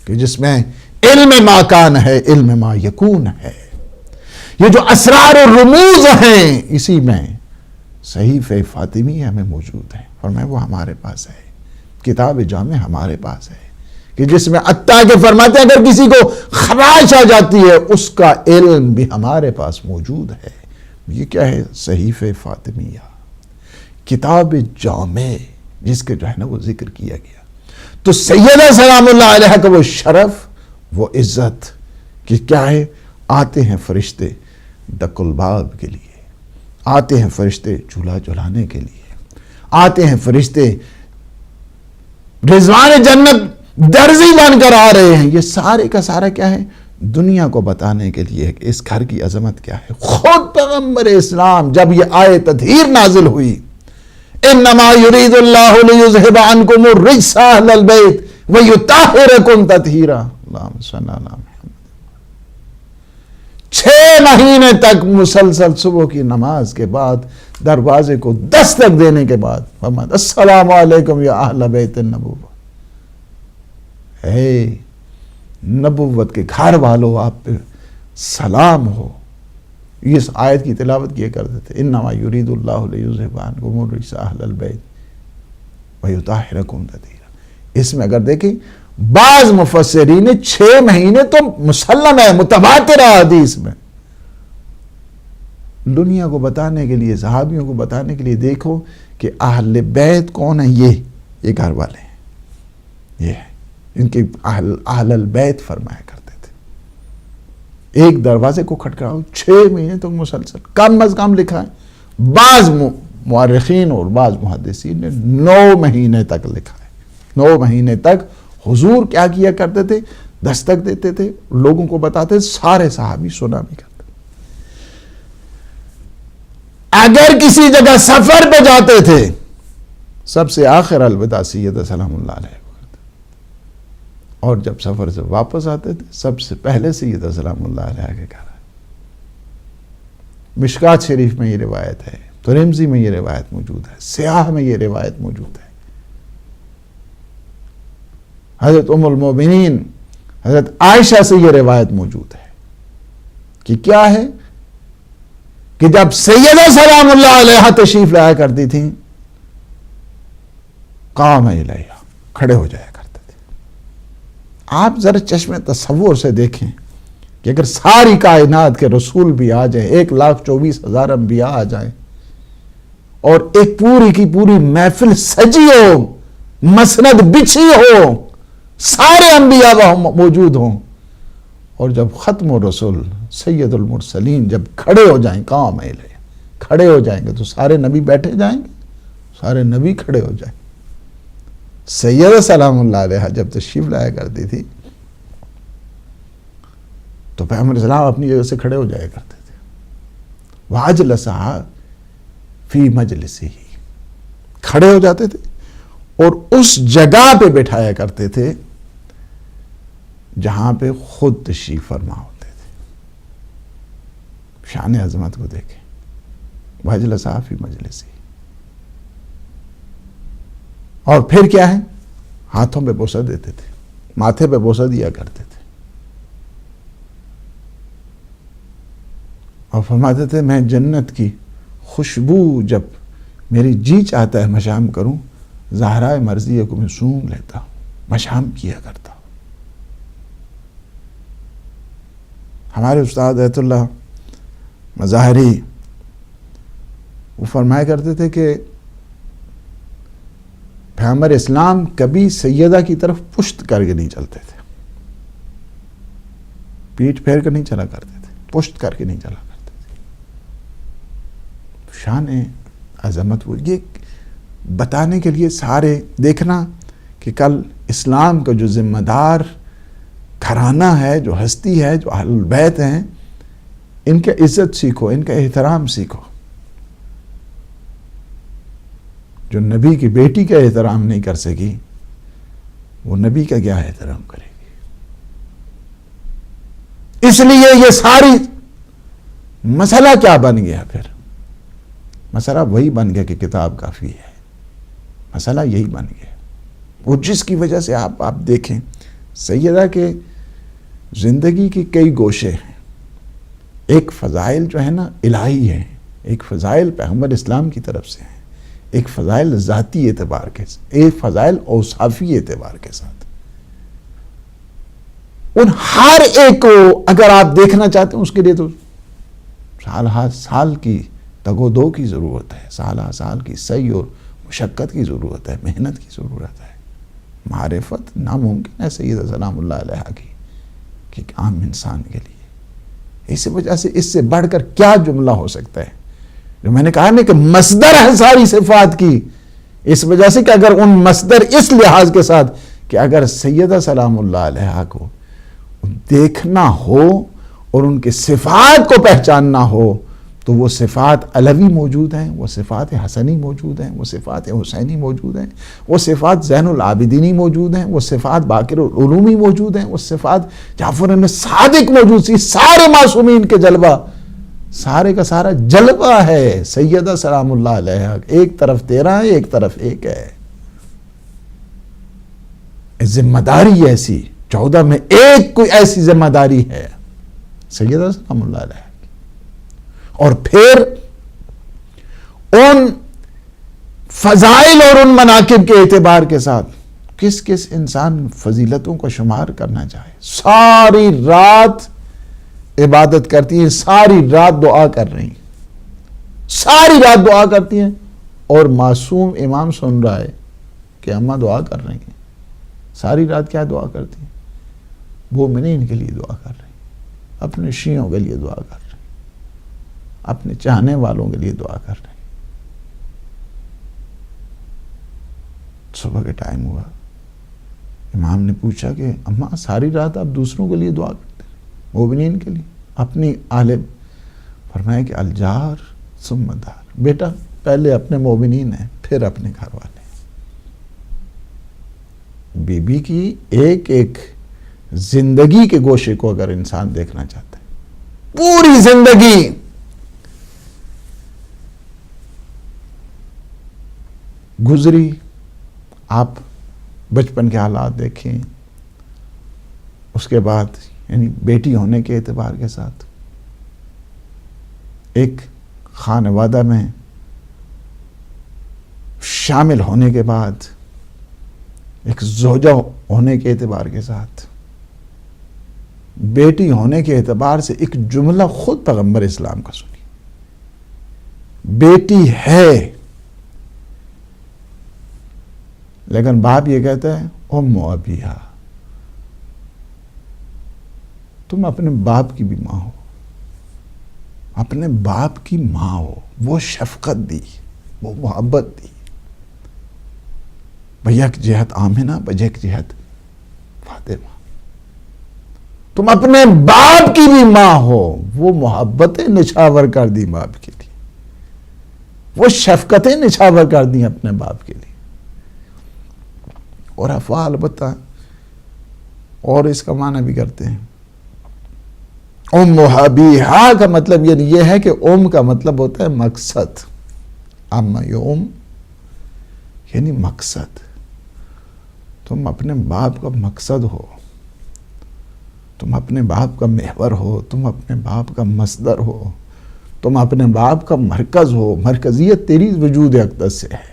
کہ جس میں علم ما کان ہے، علم ما یکون ہے، یہ جو اسرار و رموز ہیں اسی میں صحیفہ فاطمیہ میں موجود ہیں، فرمایا وہ ہمارے پاس ہے، کتاب جامع ہمارے پاس ہے، کہ جس میں عطا کے فرماتے ہیں اگر کسی کو خراش آ جاتی ہے اس کا علم بھی ہمارے پاس موجود ہے۔ یہ کیا ہے؟ صحیفہ فاطمیہ، کتاب جامع، جس کے جو ہے نا وہ ذکر کیا گیا۔ تو سیدہ سلام اللہ علیہ کا وہ شرف، وہ عزت کہ کیا ہے؟ آتے ہیں فرشتے دق الباب کے لیے، آتے ہیں فرشتے جھولا جھلانے کے لیے، آتے ہیں فرشتے رضوان جنت درزی بن کر آ رہے ہیں۔ یہ سارے کا سارا کیا ہے؟ دنیا کو بتانے کے لیے کہ اس گھر کی عظمت کیا ہے۔ خود پیغمبر اسلام جب یہ آیت تطہیر نازل ہوئی، انما یرید اللہ لیذہب عنکم الرجس اہل البیت ویطہرکم تطہیرا، اللہم صلی علی محمد، 6 مہینے تک مسلسل صبح کی نماز کے بعد دروازے کو دستک دینے کے بعد فرمایا السلام علیکم یا اہل بیت النبوہ، اے نبوت کے گھر والوں، آپ پہ سلام ہو. یہ اس آیت کی تلاوت کیا کرتے تھے. انما یرید اللہ لیذھب عنکم الرجس اہل البیت ویطہرکم تطہیرا. اس میں اگر دیکھیں بعض مفسرین 6 مہینے تو مسلم ہے، متواتر حدیث میں. دنیا کو بتانے کے لیے، صحابیوں کو بتانے کے لیے دیکھو کہ اہل بیت کون ہیں. یہ گھر والے ہیں، یہ ہے ان کے اہل البیت فرمایا کرتے تھے. ایک دروازے کو کھٹکھڑاؤ 6 مہینے تک مسلسل. کم از کم لکھا ہے بعض مورخین اور بعض محدثین نے 9 مہینے تک لکھا ہے. 9 مہینے تک حضور کیا کیا کرتے تھے؟ دستک دیتے تھے، لوگوں کو بتاتے تھے، سارے صحابی سنا بھی کرتے. اگر کسی جگہ سفر پہ جاتے تھے سب سے آخر الوداع سید سلام اللہ علیہ کرتے، اور جب سفر سے واپس آتے تھے سب سے پہلے سید سلام اللہ علیہ کے گھر. مشکات شریف میں یہ روایت ہے، ترمذی میں یہ روایت موجود ہے، سیاح میں یہ روایت موجود ہے. حضرت ام المومنین حضرت عائشہ سے یہ روایت موجود ہے کہ کیا ہے کہ جب سیدہ سلام اللہ علیہ تشریف لایا کرتی تھیں قام الیہا، کھڑے ہو جایا کرتے تھے. آپ ذرا چشم تصور سے دیکھیں کہ اگر ساری کائنات کے رسول بھی آ جائیں، 1,24,000 انبیاء آ جائیں اور ایک پوری کی پوری محفل سجی ہو، مسند بچھی ہو، سارے انبیاء وہاں موجود ہوں، اور جب ختم الرسول سید المرسلین جب کھڑے ہو جائیں قام الیہ، کھڑے ہو جائیں گے تو سارے نبی بیٹھے جائیں گے، سارے نبی کھڑے ہو جائیں. سیدہ سلام اللہ علیہ جب تشریف لایا کرتی تھی تو پیغمبر اسلام اپنی جگہ سے کھڑے ہو جایا کرتے تھے. واجلسہا فی مجلسہ، کھڑے ہو جاتے تھے اور اس جگہ پہ بٹھایا کرتے تھے جہاں پہ خود تشریف فرما ہوتے تھے. شان عظمت کو دیکھیں. واجلسہا فی مجلسہ. اور پھر کیا ہے؟ ہاتھوں پہ بوسہ دیتے تھے، ماتھے پہ بوسہ دیا کرتے تھے، اور فرماتے تھے میں جنت کی خوشبو جب میری جی چاہتا ہے مشام کروں، زہرائے مرضیہ کو میں سونگ لیتا ہوں، مشام کیا کرتا ہوں. ہمارے استاد ایت اللہ مظاہری وہ فرمایا کرتے تھے کہ پیغمبر اسلام کبھی سیدہ کی طرف پشت کر کے نہیں چلتے تھے، پیٹھ پھیر کر نہیں چلا کرتے تھے، پشت کر کے نہیں چلا کرتے تھے. شان عظمت وہ یہ بتانے کے لیے سارے دیکھنا کہ کل اسلام کا جو ذمہ دار گھرانہ ہے، جو ہستی ہے، جو اہل البیت ہیں، ان کا عزت سیکھو، ان کا احترام سیکھو. جو نبی کی بیٹی کا احترام نہیں کر سکی وہ نبی کا کیا احترام کرے گی. اس لیے یہ ساری مسئلہ کیا بن گیا؟ پھر مسئلہ وہی بن گیا کہ کتاب کافی ہے. مسئلہ یہی بن گیا، وہ جس کی وجہ سے آپ دیکھیں سیدہ کے زندگی کی کئی گوشے ہیں. ایک فضائل جو ہے نا الہی ہیں، ایک فضائل پیغمبر اسلام کی طرف سے ہیں، ایک فضائل ذاتی اعتبار کے ساتھ، ایک فضائل اوصافی اعتبار کے ساتھ. ان ہر ایک کو اگر آپ دیکھنا چاہتے ہیں اس کے لیے تو سال ہر سال کی تگ و دو کی ضرورت ہے، سال ہر سال کی سعی اور مشقت کی ضرورت ہے، محنت کی ضرورت ہے. معرفت ناممکن ہے سیدہ سلام اللہ علیہ کی کہ ایک عام انسان کے لیے. اس وجہ سے اس سے بڑھ کر کیا جملہ ہو سکتا ہے جو میں نے کہا نا کہ مصدر ہے ساری صفات کی. اس وجہ سے کہ اگر ان مصدر اس لحاظ کے ساتھ کہ اگر سیدہ سلام اللہ علیہ کو دیکھنا ہو اور ان کے صفات کو پہچاننا ہو تو وہ صفات علوی موجود ہیں، وہ صفات حسنی موجود ہیں، وہ صفات حسینی موجود ہیں، وہ صفات زین العابدینی موجود ہیں، وہ صفات باقر العلومی موجود ہیں، وہ صفات جعفر بن صادق موجود سی. سارے معصومین کے جلوہ، سارے کا سارا جلوہ ہے سیدہ سلام اللہ علیہ. ایک طرف 13 ہے، ایک طرف 1 ہے. ذمہ داری ایسی 14 میں ایک کوئی ایسی ذمہ داری ہے سیدہ سلام اللہ علیہ. اور پھر ان فضائل اور ان مناقب کے اعتبار کے ساتھ کس کس انسان فضیلتوں کو شمار کرنا چاہے. ساری رات عبادت کرتی ہیں، ساری رات دعا کر رہی ہیں، ساری رات دعا کرتی ہیں، اور معصوم امام سن رہا ہے کہ اماں دعا کر رہی ہیں. ساری رات کیا دعا کرتی ہیں؟ مومنین کے لیے دعا کر رہی ہیں، اپنے شیعوں کے لیے دعا کر رہی ہیں، اپنے چاہنے والوں کے لیے دعا کر رہی ہیں. صبح کے ٹائم ہوا، امام نے پوچھا کہ اماں ساری رات آپ دوسروں کے لیے دعا کرتے ہیں، مومنین کے لیے، اپنی عالم؟ فرمایا کہ الجار ثم الدار، بیٹا پہلے اپنے مومنین ہیں پھر اپنے گھر والے. بی بی کی ایک ایک زندگی کے گوشے کو اگر انسان دیکھنا چاہتا ہے، پوری زندگی گزری. آپ بچپن کے حالات دیکھیں، اس کے بعد یعنی بیٹی ہونے کے اعتبار کے ساتھ ایک خانوادہ میں شامل ہونے کے بعد ایک زوجہ ہونے کے اعتبار کے ساتھ بیٹی ہونے کے اعتبار سے ایک جملہ خود پیغمبر اسلام کا سنی، بیٹی ہے، لیکن باپ یہ کہتا ہے ام ابیہا، تم اپنے باپ کی بھی ماں ہو، اپنے باپ کی ماں ہو. وہ شفقت دی، وہ محبت دی. بیک جہت آمنہ، بیک جہت فاطمہ، تم اپنے باپ کی بھی ماں ہو. وہ محبتیں نچھاور کر دی باپ کے لیے، وہ شفقتیں نچھاور کر دی اپنے باپ کے لیے. اور افعال البتہ اور اس کا معنی بھی کرتے ہیں. ام حبیہا کا مطلب یہ ہے کہ ام کا مطلب ہوتا ہے مقصد. اما یوم یعنی مقصد. تم اپنے باپ کا مقصد ہو، تم اپنے باپ کا محور ہو، تم اپنے باپ کا مصدر ہو، تم اپنے باپ کا مرکز ہو. مرکزیت تیری وجود اقدس سے ہے.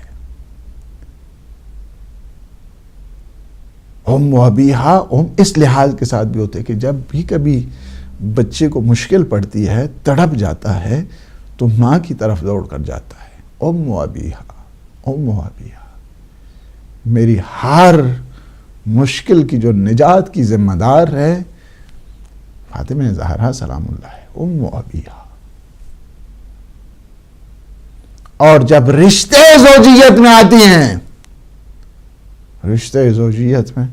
ام و ابیہا ام اس لحاظ کے ساتھ بھی ہوتے کہ جب بھی کبھی بچے کو مشکل پڑتی ہے، تڑپ جاتا ہے، تو ماں کی طرف دوڑ کر جاتا ہے. ام و ابیہا، ام و ابیہا، میری ہر مشکل کی جو نجات کی ذمہ دار ہے فاطمہ زہرا سلام اللہ ہے. ام و ابیہا. اور جب رشتے زوجیت میں آتی ہیں، رشتے زوجیت میں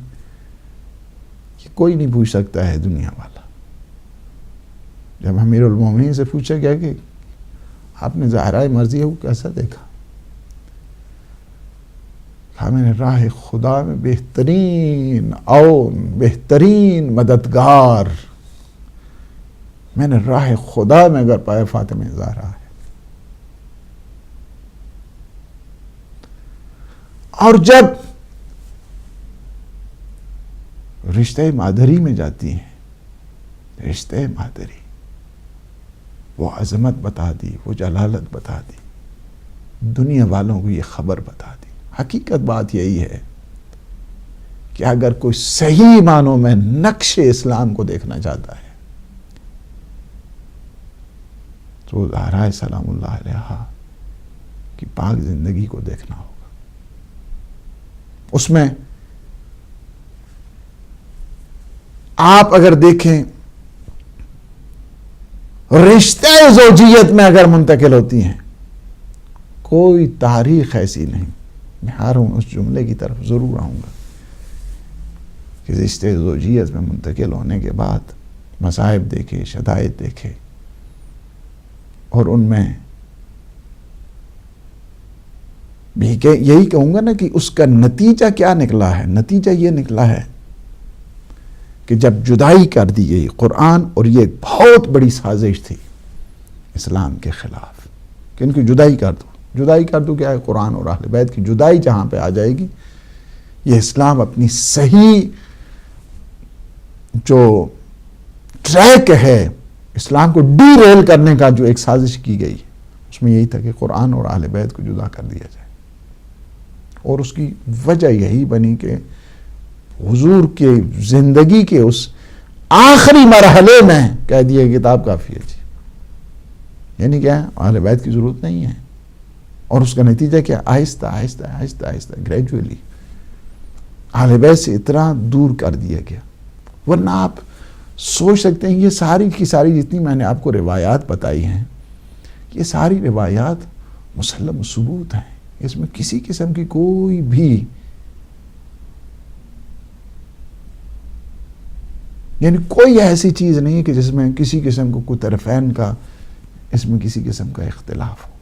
یہ کوئی نہیں پوچھ سکتا ہے دنیا والا. جب امیر المومنین سے پوچھا گیا کہ آپ نے زہرائے مرضیہ کو کیسا دیکھا، کہا میں نے راہ خدا میں بہترین عون، بہترین مددگار میں نے راہ خدا میں اگر پایا فاطمہ زہرا ہے. اور جب رشتے مادری میں جاتی ہیں، رشتے مادری، وہ عظمت بتا دی، وہ جلالت بتا دی، دنیا والوں کو یہ خبر بتا دی. حقیقت بات یہی ہے کہ اگر کوئی صحیح معنوں میں نقش اسلام کو دیکھنا چاہتا ہے تو زہرا سلام اللہ علیہا کی پاک زندگی کو دیکھنا ہوگا. اس میں آپ اگر دیکھیں رشتے زوجیت میں اگر منتقل ہوتی ہیں، کوئی تاریخ ایسی نہیں. میں اس جملے کی طرف ضرور آؤں گا کہ رشتے زوجیت میں منتقل ہونے کے بعد مصائب دیکھے، شدائد دیکھے، اور ان میں بھی یہی کہوں گا نا کہ اس کا نتیجہ کیا نکلا ہے. نتیجہ یہ نکلا ہے کہ جب جدائی کر دی گئی قرآن، اور یہ ایک بہت بڑی سازش تھی اسلام کے خلاف کہ ان کی جدائی کر دو. جدائی کر دو کیا ہے؟ قرآن اور اہل بیت کی جدائی جہاں پہ آ جائے گی، یہ اسلام اپنی صحیح جو ٹریک ہے اسلام کو ڈی ریل کرنے کا جو ایک سازش کی گئی اس میں یہی تھا کہ قرآن اور اہل بیت کو جدا کر دیا جائے، اور اس کی وجہ یہی بنی کہ حضور کے زندگی کے اس آخری مرحلے میں کہہ دیا کتاب کافی ہے جی، یعنی کیا ہے، اہل بیت کی ضرورت نہیں ہے، اور اس کا نتیجہ کیا، آہستہ آہستہ آہستہ آہستہ گریجولی اہل بیت سے اتنا دور کر دیا گیا۔ ورنہ آپ سوچ سکتے ہیں یہ ساری کی ساری جتنی میں نے آپ کو روایات بتائی ہیں، یہ ساری روایات مسلم ثبوت ہیں، اس میں کسی قسم کی کوئی بھی یعنی کوئی ایسی چیز نہیں کہ جس میں کسی قسم کو کوئی طرفین کا اس میں کسی قسم کا اختلاف ہو،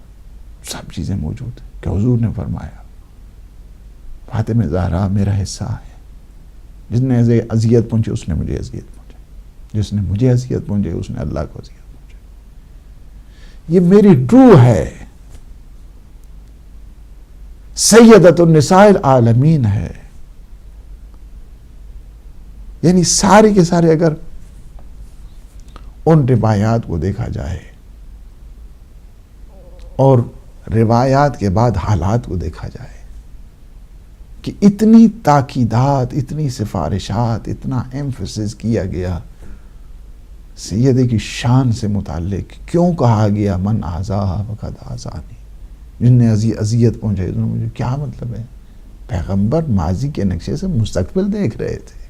سب چیزیں موجود ہیں کہ حضور نے فرمایا فاطمہ زہرا میرا حصہ ہے، جس نے اذیت پہنچی اس نے مجھے اذیت پہنچائی، جس نے مجھے اذیت پہنچائی اس نے اللہ کو اذیت پہنچائی، یہ میری روح ہے، سیدۃ النساء العالمین ہے۔ یعنی سارے کے سارے اگر ان روایات کو دیکھا جائے اور روایات کے بعد حالات کو دیکھا جائے کہ اتنی تاکیدات، اتنی سفارشات، اتنا ایمفسس کیا گیا سیدے کی شان سے متعلق، کیوں کہا گیا من آذا فقد آذانی، جن نے اذیت پہنچائی انہوں نے مجھے، کیا مطلب ہے؟ پیغمبر ماضی کے نقشے سے مستقبل دیکھ رہے تھے،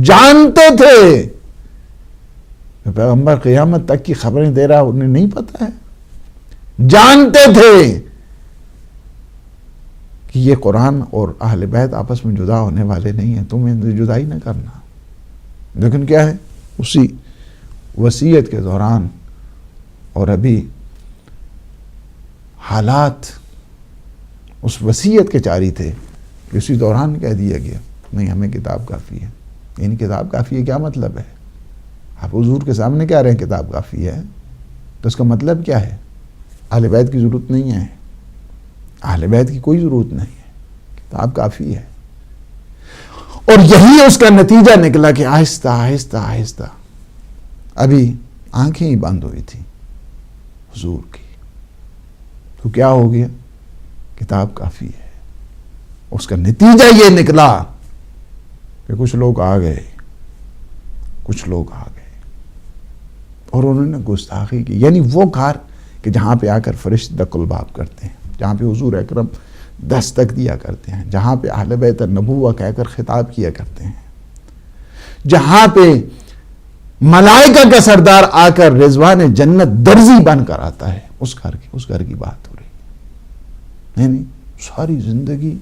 جانتے تھے پیغمبر قیامت تک کی خبریں دے رہا انہیں نہیں پتا ہے، جانتے تھے کہ یہ قرآن اور اہل بیت آپس میں جدا ہونے والے نہیں ہیں، تمہیں جدائی نہ کرنا، لیکن کیا ہے اسی وصیت کے دوران اور ابھی حالات اس وصیت کے جاری تھے کہ اسی دوران کہہ دیا گیا نہیں ہمیں کتاب کافی ہے۔ یعنی کتاب کافی ہے کیا مطلب ہے؟ آپ حضور کے سامنے کہہ رہے ہیں کتاب کافی ہے، تو اس کا مطلب کیا ہے؟ اہل بیت کی ضرورت نہیں ہے، اہل بیت کی کوئی ضرورت نہیں ہے، کتاب کافی ہے۔ اور یہی اس کا نتیجہ نکلا کہ آہستہ آہستہ آہستہ ابھی آنکھیں ہی بند ہوئی تھی حضور کی، تو کیا ہو گیا؟ کتاب کافی ہے۔ اس کا نتیجہ یہ نکلا کہ کچھ لوگ آ گئے، کچھ لوگ آ گئے اور انہوں نے گستاخی کی، یعنی وہ گھر کہ جہاں پہ آ کر فرشتے دق الباب کرتے ہیں، جہاں پہ حضور اکرم دستک دیا کرتے ہیں، جہاں پہ اہل بیت النبوہ کہہ کر خطاب کیا کرتے ہیں، جہاں پہ ملائکہ کا سردار آ کر رضوان جنت درزی بن کر آتا ہے، اس گھر کی بات ہو رہی، یعنی ساری زندگی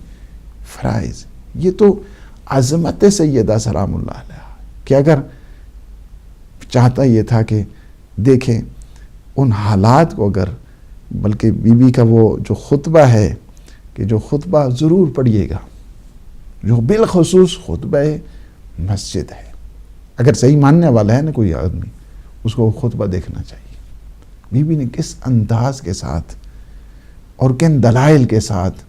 فرائض۔ یہ تو عظمت سیدہ سلام اللہ علیہ کہ اگر چاہتا یہ تھا کہ دیکھیں ان حالات کو، اگر بلکہ بی بی کا وہ جو خطبہ ہے کہ جو خطبہ ضرور پڑھیے گا، جو بالخصوص خطبہ مسجد ہے، اگر صحیح ماننے والا ہے نا کوئی آدمی اس کو خطبہ دیکھنا چاہیے۔ بی بی نے کس انداز کے ساتھ اور کن دلائل کے ساتھ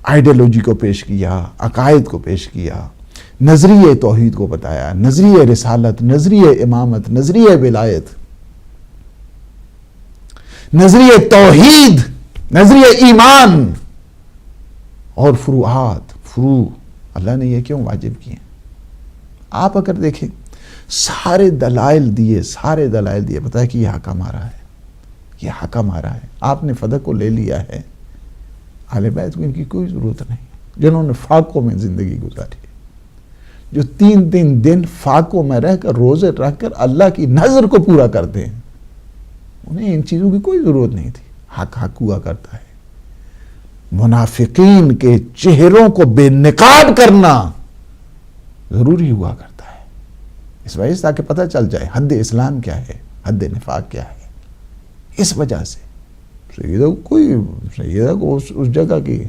آئیڈیالوجی کو پیش کیا، عقائد کو پیش کیا، نظریہ توحید کو بتایا، نظریہ رسالت، نظریہ امامت، نظریہ ولایت، نظریہ توحید، نظریہ ایمان اور فروع اللہ نے یہ کیوں واجب کیے؟ آپ اگر دیکھیں سارے دلائل دیے بتایا کہ یہ حق ہمارا ہے، یہ حق ہمارا ہے، آپ نے فدق کو لے لیا ہے، اہل بیت کو ان کی کوئی ضرورت نہیں، جنہوں نے فاقوں میں زندگی گزاری، جو 3 دن فاقوں میں رہ کر روزے رکھ کر اللہ کی نظر کو پورا کرتے ہیں، انہیں ان چیزوں کی کوئی ضرورت نہیں تھی۔ حق ہوا کرتا ہے۔ منافقین کے چہروں کو بے نقاب کرنا ضروری ہوا کرتا ہے، اس وجہ سے تاکہ پتہ چل جائے حد اسلام کیا ہے، حد نفاق کیا ہے۔ اس وجہ سے سیدہ کو اس جگہ کی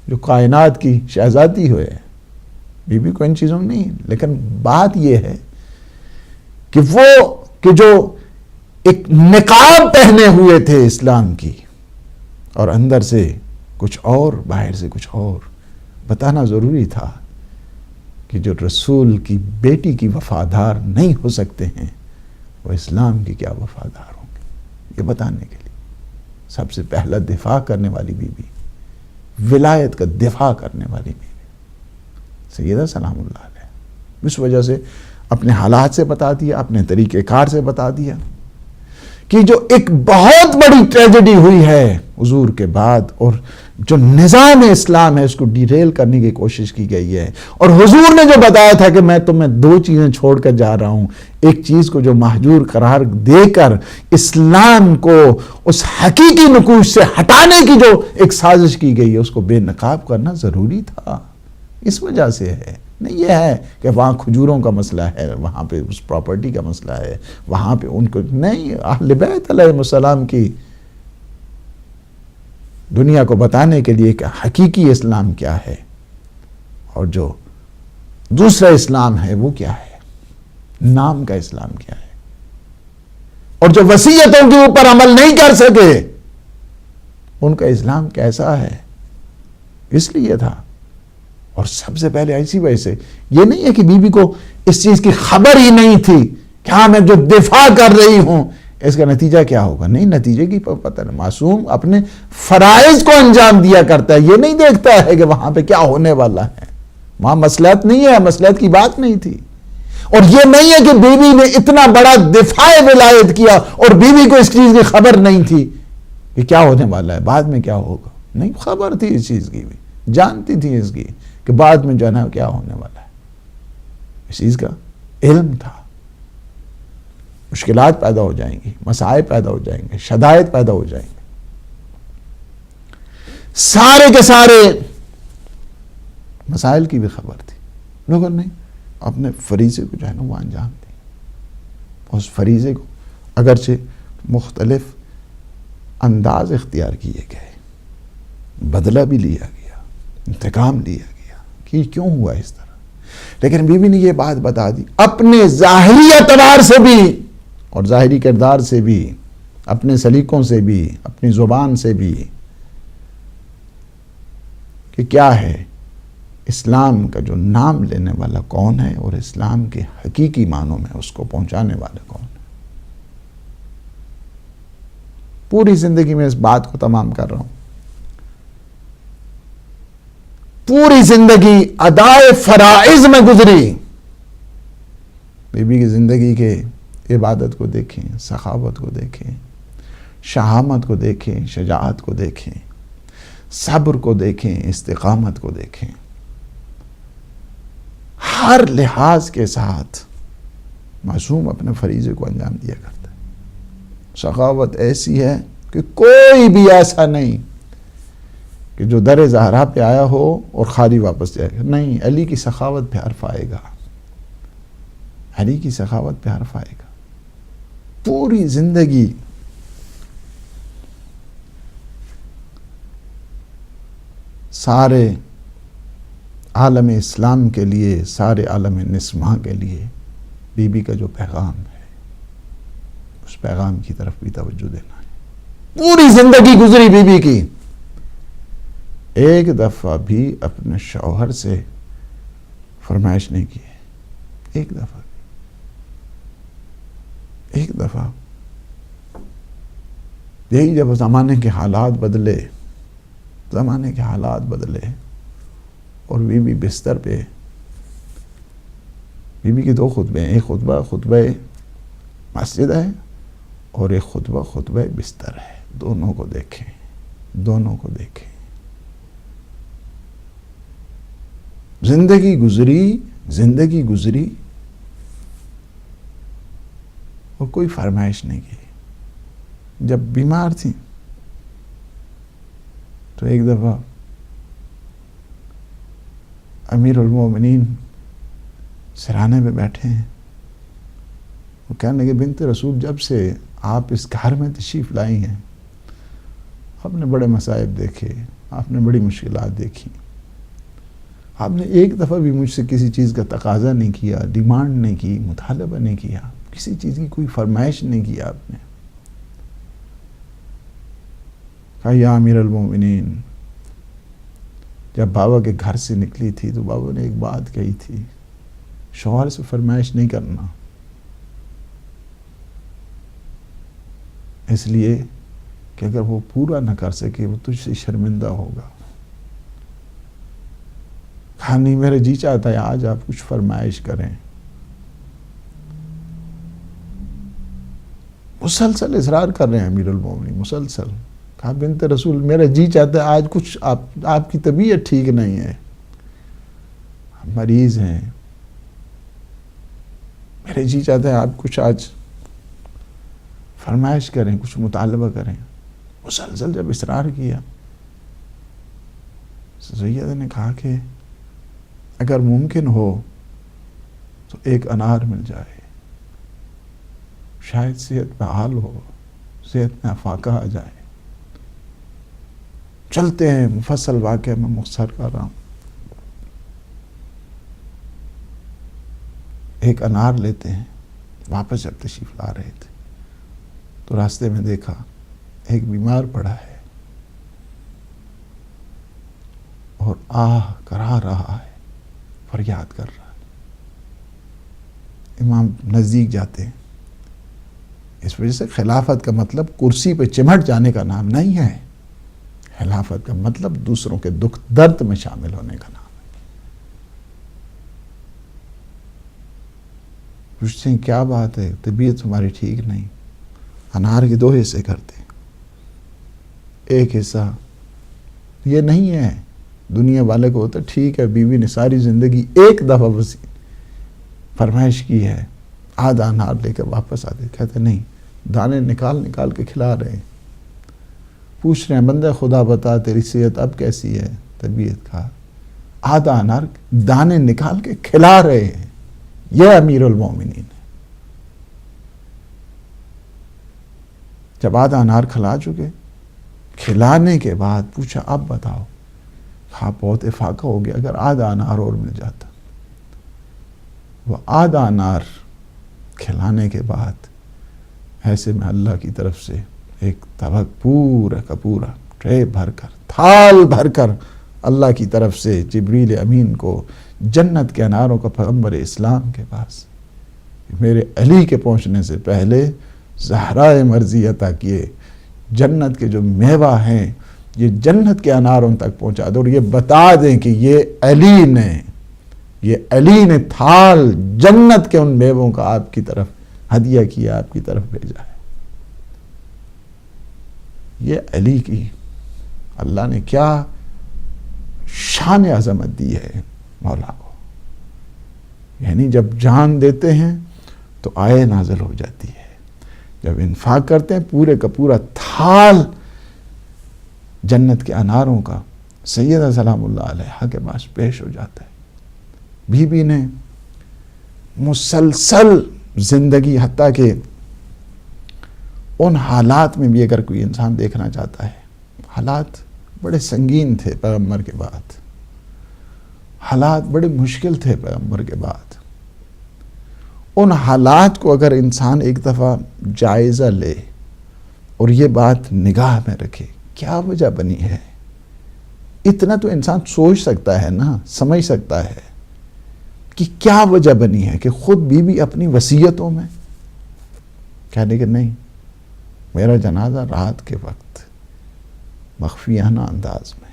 جو کائنات کی شہزادی ہوئے، بی بی کو ان چیزوں میں نہیں، لیکن بات یہ ہے کہ وہ کہ جو ایک نقاب پہنے ہوئے تھے اسلام کی اور اندر سے کچھ اور باہر سے کچھ اور، بتانا ضروری تھا کہ جو رسول کی بیٹی کی وفادار نہیں ہو سکتے ہیں وہ اسلام کی کیا وفادار ہوں گے، یہ بتانے کے لیے سب سے پہلا دفاع کرنے والی بیوی، ولایت کا دفاع کرنے والی بیوی سیدہ سلام اللہ علیہ، اس وجہ سے اپنے حالات سے بتا دیا، اپنے طریقہ کار سے بتا دیا کہ جو ایک بہت بڑی ٹریجڈی ہوئی ہے حضور کے بعد، اور جو نظام اسلام ہے اس کو ڈیریل کرنے کی کوشش کی گئی ہے، اور حضور نے جو بتایا تھا کہ میں تمہیں 2 چیزیں چھوڑ کر جا رہا ہوں، ایک چیز کو جو مہجور قرار دے کر اسلام کو اس حقیقی نقوش سے ہٹانے کی جو ایک سازش کی گئی ہے اس کو بے نقاب کرنا ضروری تھا، اس وجہ سے ہے۔ نہیں یہ ہے کہ وہاں کھجوروں کا مسئلہ ہے، وہاں پہ اس پراپرٹی کا مسئلہ ہے، وہاں پہ ان کو نہیں، اہل بیت علیہ السلام کی دنیا کو بتانے کے لیے کہ حقیقی اسلام کیا ہے اور جو دوسرا اسلام ہے وہ کیا ہے، نام کا اسلام کیا ہے، اور جو وصیتوں کے اوپر عمل نہیں کر سکے ان کا اسلام کیسا ہے، اس لیے تھا۔ اور سب سے پہلے ایسی وجہ سے یہ نہیں ہے کہ بیوی کو اس چیز کی خبر ہی نہیں تھی کہ ہاں میں جو دفاع کر رہی ہوں اس کا نتیجہ کیا ہوگا، نہیں، نتیجے کی پتہ نہیں، معصوم اپنے فرائض کو انجام دیا کرتا ہے، یہ نہیں دیکھتا ہے کہ وہاں پہ کیا ہونے والا ہے، وہاں مصلحت نہیں ہے، مصلحت کی بات نہیں تھی۔ اور یہ نہیں ہے کہ بیوی نے اتنا بڑا دفاع ولایت کیا اور بیوی کو اس چیز کی خبر نہیں تھی کہ کیا ہونے والا ہے، بعد میں کیا ہوگا، نہیں، خبر تھی اس چیز کی بھی، جانتی تھی اس کی کہ بعد میں جو ہے نا کیا ہونے والا ہے، اس چیز کا علم تھا۔ مشکلات پیدا ہو جائیں گی، مسائل پیدا ہو جائیں گے، شدائد پیدا ہو جائیں گے، سارے کے سارے مسائل کی بھی خبر تھی، لوگوں نے اپنے فریضے کو جو ہے نا وہ انجام دی، اس فریضے کو اگرچہ مختلف انداز اختیار کیے گئے، بدلہ بھی لیا گیا، انتقام لیا گیا کہ کیوں ہوا اس طرح، لیکن بیوی نے یہ بات بتا دی اپنے ظاہری اعتبار سے بھی اور ظاہری کردار سے بھی، اپنے سلیقوں سے بھی، اپنی زبان سے بھی، کہ کیا ہے اسلام کا جو نام لینے والا کون ہے اور اسلام کے حقیقی معنوں میں اس کو پہنچانے والا کون ہے۔ پوری زندگی میں اس بات کو تمام کر رہا ہوں، پوری زندگی ادائے فرائض میں گزری۔ بیوی کی زندگی کے عبادت کو دیکھیں، سخاوت کو دیکھیں، شہامت کو دیکھیں، شجاعت کو دیکھیں، صبر کو دیکھیں، استقامت کو دیکھیں، ہر لحاظ کے ساتھ معصوم اپنے فریضے کو انجام دیا کرتا ہے۔ سخاوت ایسی ہے کہ کوئی بھی ایسا نہیں کہ جو در زہرا پہ آیا ہو اور خالی واپس جائے گا، نہیں، علی کی سخاوت پہ حرف آئے گا، علی کی سخاوت پہ حرف آئے گا۔ پوری زندگی سارے عالم اسلام کے لیے، سارے عالم نسواں کے لیے بی بی کا جو پیغام ہے اس پیغام کی طرف بھی توجہ دینا ہے۔ پوری زندگی گزری بی بی کی، ایک دفعہ بھی اپنے شوہر سے فرمائش نہیں کی ہے، ایک دفعہ بھی، ایک دفعہ۔ یہی جب زمانے کے حالات بدلے، زمانے کے حالات بدلے اور بی بی بستر پہ، بی بی کے 2 خطبے ہیں، ایک خطبہ مسجد ہے اور ایک خطبہ بستر ہے، دونوں کو دیکھیں، دونوں کو دیکھیں۔ زندگی گزری اور کوئی فرمائش نہیں کی۔ جب بیمار تھی تو ایک دفعہ امیر المومنین سرانے میں بیٹھے ہیں، وہ کہنے لگے بنت رسول جب سے آپ اس گھر میں تشریف لائی ہیں آپ نے بڑے مصائب دیکھے، آپ نے بڑی مشکلات دیکھی، آپ نے ایک دفعہ بھی مجھ سے کسی چیز کا تقاضا نہیں کیا، ڈیمانڈ نہیں کی، مطالبہ نہیں کیا، کسی چیز کی کوئی فرمائش نہیں کیا آپ نے۔ کہا یا امیر المومنین، جب بابا کے گھر سے نکلی تھی تو بابا نے ایک بات کہی تھی، شوہر سے فرمائش نہیں کرنا، اس لیے کہ اگر وہ پورا نہ کر سکے وہ تجھ سے شرمندہ ہوگا. کہا نہیں میرے جی چاہتا ہے آج آپ کچھ فرمائش کریں. مسلسل اصرار کر رہے ہیں امیر المومنین مسلسل. کہا بنت رسول میرا جی چاہتا ہے آج کچھ آپ کی طبیعت ٹھیک نہیں ہے, مریض ہیں, میرے جی چاہتا ہے آپ کچھ آج فرمائش کریں, کچھ مطالبہ کریں. مسلسل جب اصرار کیا سید نے کہا کہ اگر ممکن ہو تو ایک انار مل جائے, شاید صحت بحال ہو, صحت میں افاقہ آ جائے. چلتے ہیں, مفصل واقعہ میں مختصر کر رہا ہوں. ایک انار لیتے ہیں, واپس جب تشریف لا رہے تھے تو راستے میں دیکھا ایک بیمار پڑا ہے اور آہ کرا رہا ہے, فریاد کر رہا ہے. امام نزدیک جاتے ہیں. اس وجہ سے خلافت کا مطلب کرسی پہ چمٹ جانے کا نام نہیں ہے. خلافت کا مطلب دوسروں کے دکھ درد میں شامل ہونے کا نام ہے. پوچھتے ہیں کیا بات ہے, طبیعت تمہاری ٹھیک نہیں. انار کے 2 حصے کرتے ہیں. ایک حصہ یہ نہیں ہے دنیا والے کو ہوتا ٹھیک ہے بیوی نے ساری زندگی ایک دفعہ بس فرمائش کی ہے, آدھا انار لے کے واپس آتے. کہتے نہیں, دانے نکال کے کھلا رہے ہیں. پوچھ رہے ہیں بندہ خدا بتا تیری صحت اب کیسی ہے, طبیعت کا. آدھا انار دانے نکال کے کھلا رہے ہیں. یہ امیر المومنین ہے. جب آدھا انار کھلا چکے, کھلانے کے بعد پوچھا اب بتاؤ. ہاں بہت افاقہ ہو گیا, اگر آدھا انار اور مل جاتا. وہ آدھا انار کھلانے کے بعد ایسے میں اللہ کی طرف سے ایک طبق پورا کا پورا ٹرے بھر کر, تھال بھر کر اللہ کی طرف سے جبریل امین کو جنت کے اناروں کا پیغمبر اسلام کے پاس میرے علی کے پہنچنے سے پہلے زہرائے مرضی عطا کیے. جنت کے جو میوہ ہیں یہ جنت کے اناروں تک پہنچا دو, اور یہ بتا دیں کہ یہ علی نے تھال جنت کے ان میووں کا آپ کی طرف ہدیہ کیا, آپ کی طرف بھیجا ہے. یہ علی کی اللہ نے کیا شان عظمت دی ہے مولا کو. یعنی جب جان دیتے ہیں تو آئے نازل ہو جاتی ہے, جب انفاق کرتے ہیں پورے کا پورا تھال جنت کے اناروں کا سیدہ سلام اللہ علیہا کے پاس پیش ہو جاتا ہے. بی بی نے مسلسل زندگی, حتیٰ کہ ان حالات میں بھی اگر کوئی انسان دیکھنا چاہتا ہے, حالات بڑے سنگین تھے پیغمبر کے بعد, حالات بڑے مشکل تھے پیغمبر کے بعد. ان حالات کو اگر انسان ایک دفعہ جائزہ لے اور یہ بات نگاہ میں رکھے, کیا وجہ بنی ہے, اتنا تو انسان سوچ سکتا ہے نا, سمجھ سکتا ہے کہ کیا وجہ بنی ہے کہ خود بی بی اپنی وصیتوں میں کہنے کہ نہیں, میرا جنازہ رات کے وقت مخفیانہ انداز میں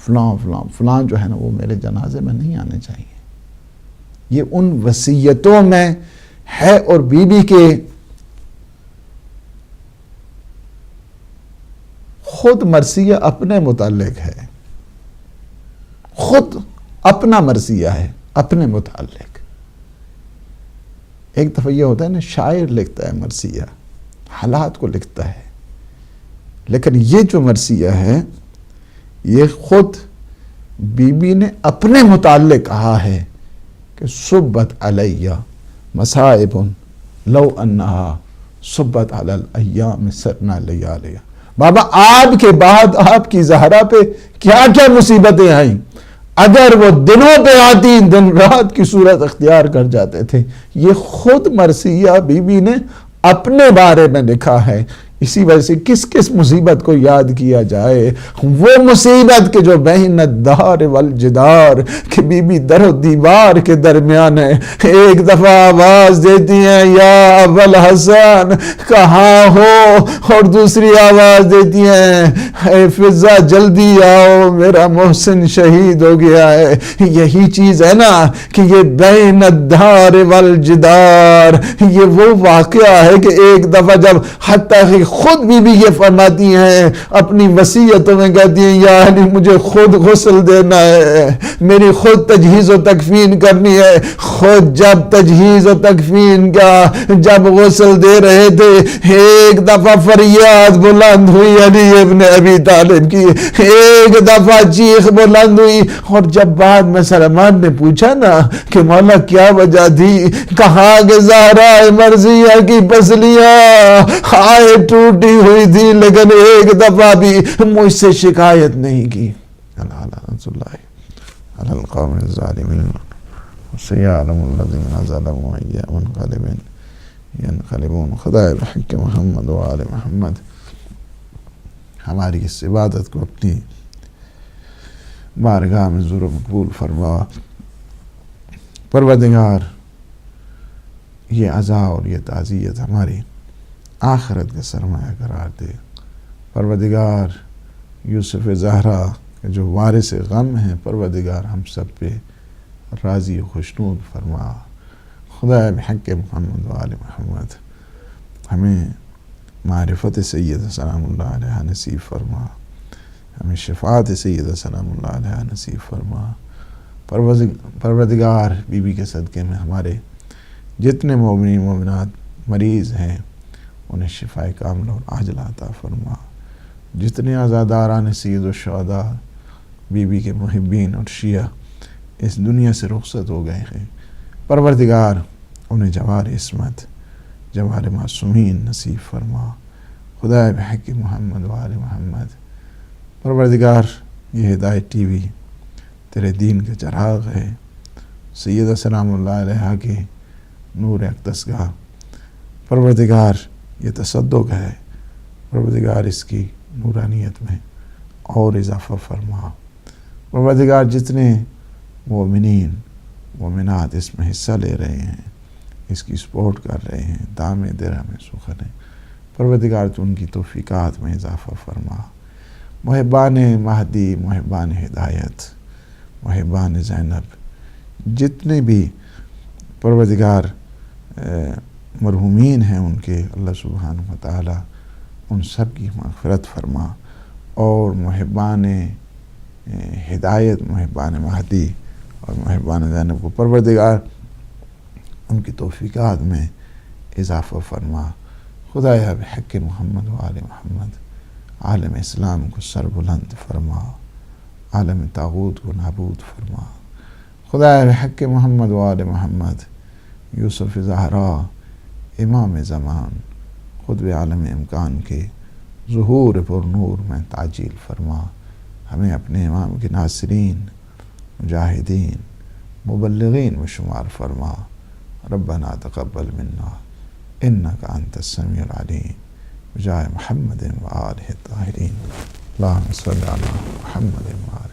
فلاں جو ہے نا وہ میرے جنازے میں نہیں آنے چاہیے. یہ ان وصیتوں میں ہے, اور بی بی کے خود مرثیہ اپنے متعلق ہے, خود اپنا مرثیہ ہے اپنے متعلق. ایک دفعہ یہ ہوتا ہے نا, شاعر لکھتا ہے مرثیہ, حالات کو لکھتا ہے, لیکن یہ جو مرثیہ ہے یہ خود بی بی نے اپنے متعلق کہا ہے کہ صبت علیہ مصائب لو انہا صبت علی الایام سرنا لیالیہ. بابا آپ کے بعد آپ کی زہرا پہ کیا کیا مصیبتیں آئیں, اگر وہ دنوں پہ آتی دن رات کی صورت اختیار کر جاتے تھے. یہ خود مرثیہ بی بی نے اپنے بارے میں لکھا ہے. اسی وجہ سے کس کس مصیبت کو یاد کیا جائے، وہ مصیبت کے جو بین الدار والجدار کہ بی بی در و دیوار کے درمیان ہے، ایک دفعہ آواز دیتی ہیں یا ابل حسن کہاں ہو، اور دوسری آواز دیتی ہیں اے فضا جلدی آؤ میرا محسن شہید ہو گیا ہے۔ یہی چیز ہے نا کہ یہ بین الدار والجدار یہ وہ واقعہ ہے کہ ایک دفعہ جب حتیٰ کہ خود بھی یہ فرماتی ہیں اپنی وصیتوں میں کہتی ہیں یا علی مجھے خود غسل دینا ہے، میری خود تجہیز و تکفین کرنی ہے۔ خود جب تجہیز و تکفین کا جب غسل دے رہے تھے، ایک دفعہ فریاد بلند ہوئی علی ابن ابی طالب کی، ایک دفعہ چیخ بلند ہوئی، اور جب بعد میں سلمان نے پوچھا نا کہ مولا کیا وجہ تھی، کہاں کہ زہرا مرضیہ کی پسلیاں آئے ٹوٹی ہوئی تھی لیکن ایک دفعہ بھی مجھ سے شکایت نہیں کی۔ لعنت اللہ علی القوم الظالمین سیعلم الذین ظلموا ای منقلب ینقلبون۔ خدائے بحق محمد و آل محمد ہماری اس عبادت کو اپنی بارگاہ میں ضرور مقبول فرما۔ پروردگار یہ عزا اور یہ تعزیت ہماری آخرت کا سرمایہ قرار دے۔ پروردگار یوسف زہرا کے جو وارث غم ہیں پروردگار ہم سب پہ راضی و خوشنود فرما۔ خدا بحق محمد و آل محمد ہمیں معرفت سید سلام اللہ علیہ نصیب فرما، ہمیں شفاعت سید سلام اللہ علیہ نصیب فرما۔ پروردگار بی بی کے صدقے میں ہمارے جتنے مومنین مومنات مریض ہیں انہیں شفائے کاملہ اور عاجلہ عطا فرما۔ جتنے عزاداران سید و شہداء بی بی کے محبین اور شیعہ اس دنیا سے رخصت ہو گئے ہیں، پروردگار انہیں جوار عصمت جوار معصومین نصیب فرما۔ خدا بحق محمد و آل محمد پروردگار یہ ہدایت ٹی وی تیرے دین کا چراغ ہے، سید سلام اللہ علیہ کے نور اقدس گاہ، پروردگار یہ تصدق ہے، پروردگار اس کی نورانیت میں اور اضافہ فرما۔ پروردگار جتنے مومنین مومنات اس میں حصہ لے رہے ہیں، اس کی سپورٹ کر رہے ہیں، دام درہم سخن ہیں، پروردگار تو ان کی توفیقات میں اضافہ فرما۔ محبان مہدی، محبان ہدایت، محبان زینب، جتنے بھی پروردگار مرحومین ہیں ان کے اللہ سبحانہ و تعالی ان سب کی مغفرت فرما، اور محبان ہدایت، محبان مہدی اور محبان زینب کو پروردگار ان کی توفیقات میں اضافہ فرما۔ خدایا بحق محمد و آل محمد عالم اسلام کو سر بلند فرما، عالم طاغوت کو نابود فرما۔ خدایا بحق محمد و آل محمد یوسف زہرا امام زمان خطب عالم امکان کے ظہور پر نور میں تعجیل فرما۔ ہمیں اپنے امام کے ناصرین، مجاہدین، مبلغین میں شمار فرما۔ ربنا تقبل منا انک انت السمیع العلیم بجاہ محمد و آلہ الطاہرین۔ اللہم صلی علی محمد و آلہ